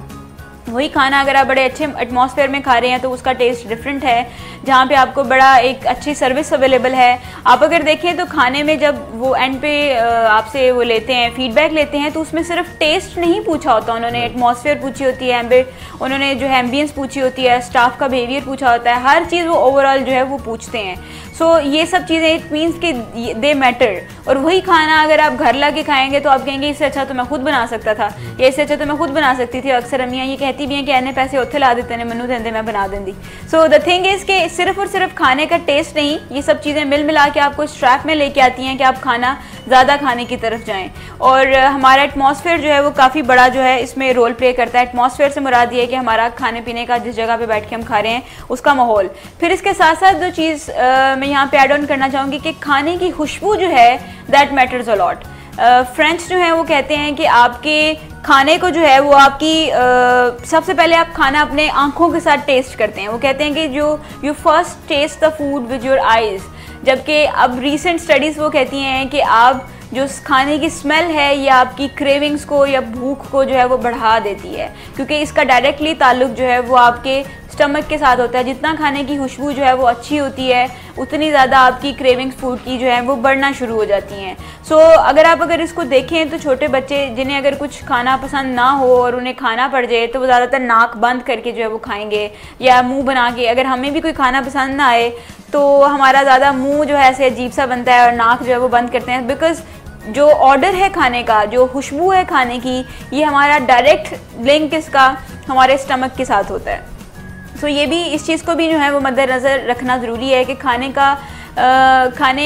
वही खाना अगर आप बड़े अच्छे एटमॉस्फेयर में खा रहे हैं तो उसका टेस्ट डिफरेंट है, जहाँ पे आपको बड़ा एक अच्छी सर्विस अवेलेबल है। आप अगर देखें तो खाने में जब वो एंड पे आपसे वो लेते हैं, फीडबैक लेते हैं, तो उसमें सिर्फ टेस्ट नहीं पूछा होता, उन्होंने एटमॉस्फेयर पूछी होती है, उन्होंने जो है एम्बियंस पूछी होती है, स्टाफ का बिहेवियर पूछा होता है, हर चीज़ वो ओवरऑल जो है वो पूछते हैं। सो ये सब चीज़ें इट मीन्स कि दे मैटर। और वही खाना अगर आप घर ला के खाएंगे तो आप कहेंगे इससे अच्छा तो मैं खुद बना सकता था, या इससे अच्छा तो मैं खुद बना सकती थी। अक्सर अम्मियाँ ये कहती भी हैं कि एने पैसे उत्थे ला देते ने, मनु देंदे मैं बना देंदी। सो द थिंग इज़ कि सिर्फ और सिर्फ खाने का टेस्ट नहीं, ये सब चीज़ें मिल मिला के आपको इस ट्रैक में लेके आती हैं कि आप खाना ज़्यादा खाने की तरफ जाएं। और हमारा एटमॉस्फेयर जो है वो काफ़ी बड़ा जो है इसमें रोल प्ले करता है। एटमॉस्फेयर से मुराद ये है कि हमारा खाने पीने का, जिस जगह पे बैठ के हम खा रहे हैं उसका माहौल। फिर इसके साथ साथ जो चीज़ मैं यहाँ पे ऐड ऑन करना चाहूँगी कि खाने की खुशबू जो है that matters a lot. French जो है वो कहते हैं कि आपके खाने को जो है वो आपकी सबसे पहले आप खाना अपने आँखों के साथ टेस्ट करते हैं। वो कहते हैं कि जो you first taste the food with your eyes, जबकि अब रीसेंट स्टडीज़ वो कहती हैं कि आप जो खाने की स्मेल है ये आपकी क्रेविंग्स को या भूख को जो है वो बढ़ा देती है, क्योंकि इसका डायरेक्टली ताल्लुक जो है वो आपके स्टमक के साथ होता है। जितना खाने की खुशबू जो है वो अच्छी होती है, उतनी ज़्यादा आपकी क्रेविंग्स फूड की जो है वो बढ़ना शुरू हो जाती हैं। सो अगर इसको देखें तो छोटे बच्चे जिन्हें अगर कुछ खाना पसंद ना हो और उन्हें खाना पड़ जाए तो वो ज़्यादातर नाक बंद करके जो है वो खाएंगे, या मुंह बना के। अगर हमें भी कोई खाना पसंद ना आए तो हमारा ज़्यादा मुंह जो है ऐसे अजीब सा बनता है और नाक जो है वो बंद करते हैं, बिकॉज़ जो ऑर्डर है खाने का, जो खुशबू है खाने की, ये हमारा डायरेक्ट लिंक इसका हमारे स्टमक के साथ होता है। सो ये भी, इस चीज़ को भी जो है वो मद्देनज़र रखना ज़रूरी है कि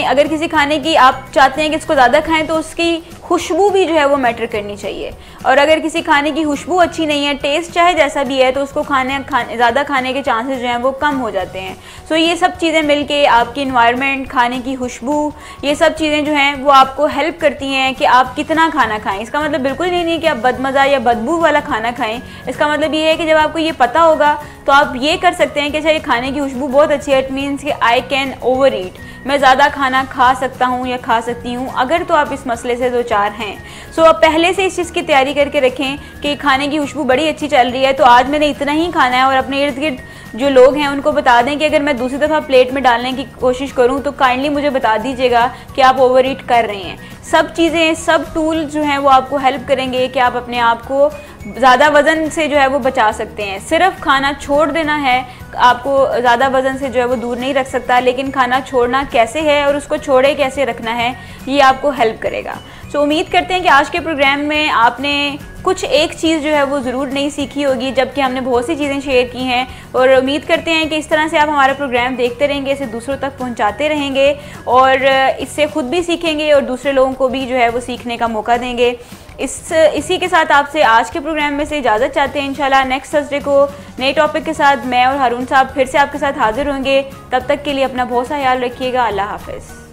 अगर किसी खाने की आप चाहते हैं कि इसको ज़्यादा खाएं तो उसकी खुशबू भी जो है वो मैटर करनी चाहिए। और अगर किसी खाने की खुशबू अच्छी नहीं है, टेस्ट चाहे जैसा भी है, तो उसको ज़्यादा खाने के चांसेस जो हैं वो कम हो जाते हैं। सो ये सब चीज़ें मिलके आपकी इन्वायरमेंट, खाने की खुशबू, ये सब चीज़ें जो हैं वो आपको हेल्प करती हैं कि आप कितना खाना खाएं। इसका मतलब बिल्कुल नहीं है कि आप बदमज़ा या बदबू वाला खाना खाएं। इसका मतलब ये है कि जब आपको ये पता होगा तो आप ये कर सकते हैं कि अच्छा ये खाने की खुशबू बहुत अच्छी है, इट मीन्स कि आई कैन ओवर ईट, मैं ज़्यादा खाना खा सकता हूँ या खा सकती हूँ, अगर तो आप इस मसले से दो चार हैं। सो आप पहले से इस चीज़ की तैयारी करके रखें कि खाने की खुशबू बड़ी अच्छी चल रही है तो आज मैंने इतना ही खाना है, और अपने इर्द गिर्द जो लोग हैं उनको बता दें कि अगर मैं दूसरी दफ़ा प्लेट में डालने की कोशिश करूं तो काइंडली मुझे बता दीजिएगा कि आप ओवर ईट कर रहे हैं। सब चीज़ें, सब टूल जो हैं वो आपको हेल्प करेंगे कि आप अपने आप को ज़्यादा वज़न से जो है वो बचा सकते हैं। सिर्फ खाना छोड़ देना है आपको ज़्यादा वज़न से जो है वो दूर नहीं रख सकता, लेकिन खाना छोड़ना कैसे है और उसको छोड़े कैसे रखना है ये आपको हेल्प करेगा। सो उम्मीद करते हैं कि आज के प्रोग्राम में आपने कुछ एक चीज़ जो है वो ज़रूर नहीं सीखी होगी, जबकि हमने बहुत सी चीज़ें शेयर की हैं। और उम्मीद करते हैं कि इस तरह से आप हमारा प्रोग्राम देखते रहेंगे, इसे दूसरों तक पहुंचाते रहेंगे और इससे ख़ुद भी सीखेंगे और दूसरे लोगों को भी जो है वो सीखने का मौका देंगे। इसी के साथ आपसे आज के प्रोग्राम में से इजाज़त चाहते हैं। इंशाल्लाह नेक्स्ट थर्सडे को नए टॉपिक के साथ मैं और हारून साहब फिर से आपके साथ हाजिर होंगे। तब तक के लिए अपना बहुत सा ख्याल रखिएगा। अल्लाह हाफ़िज़।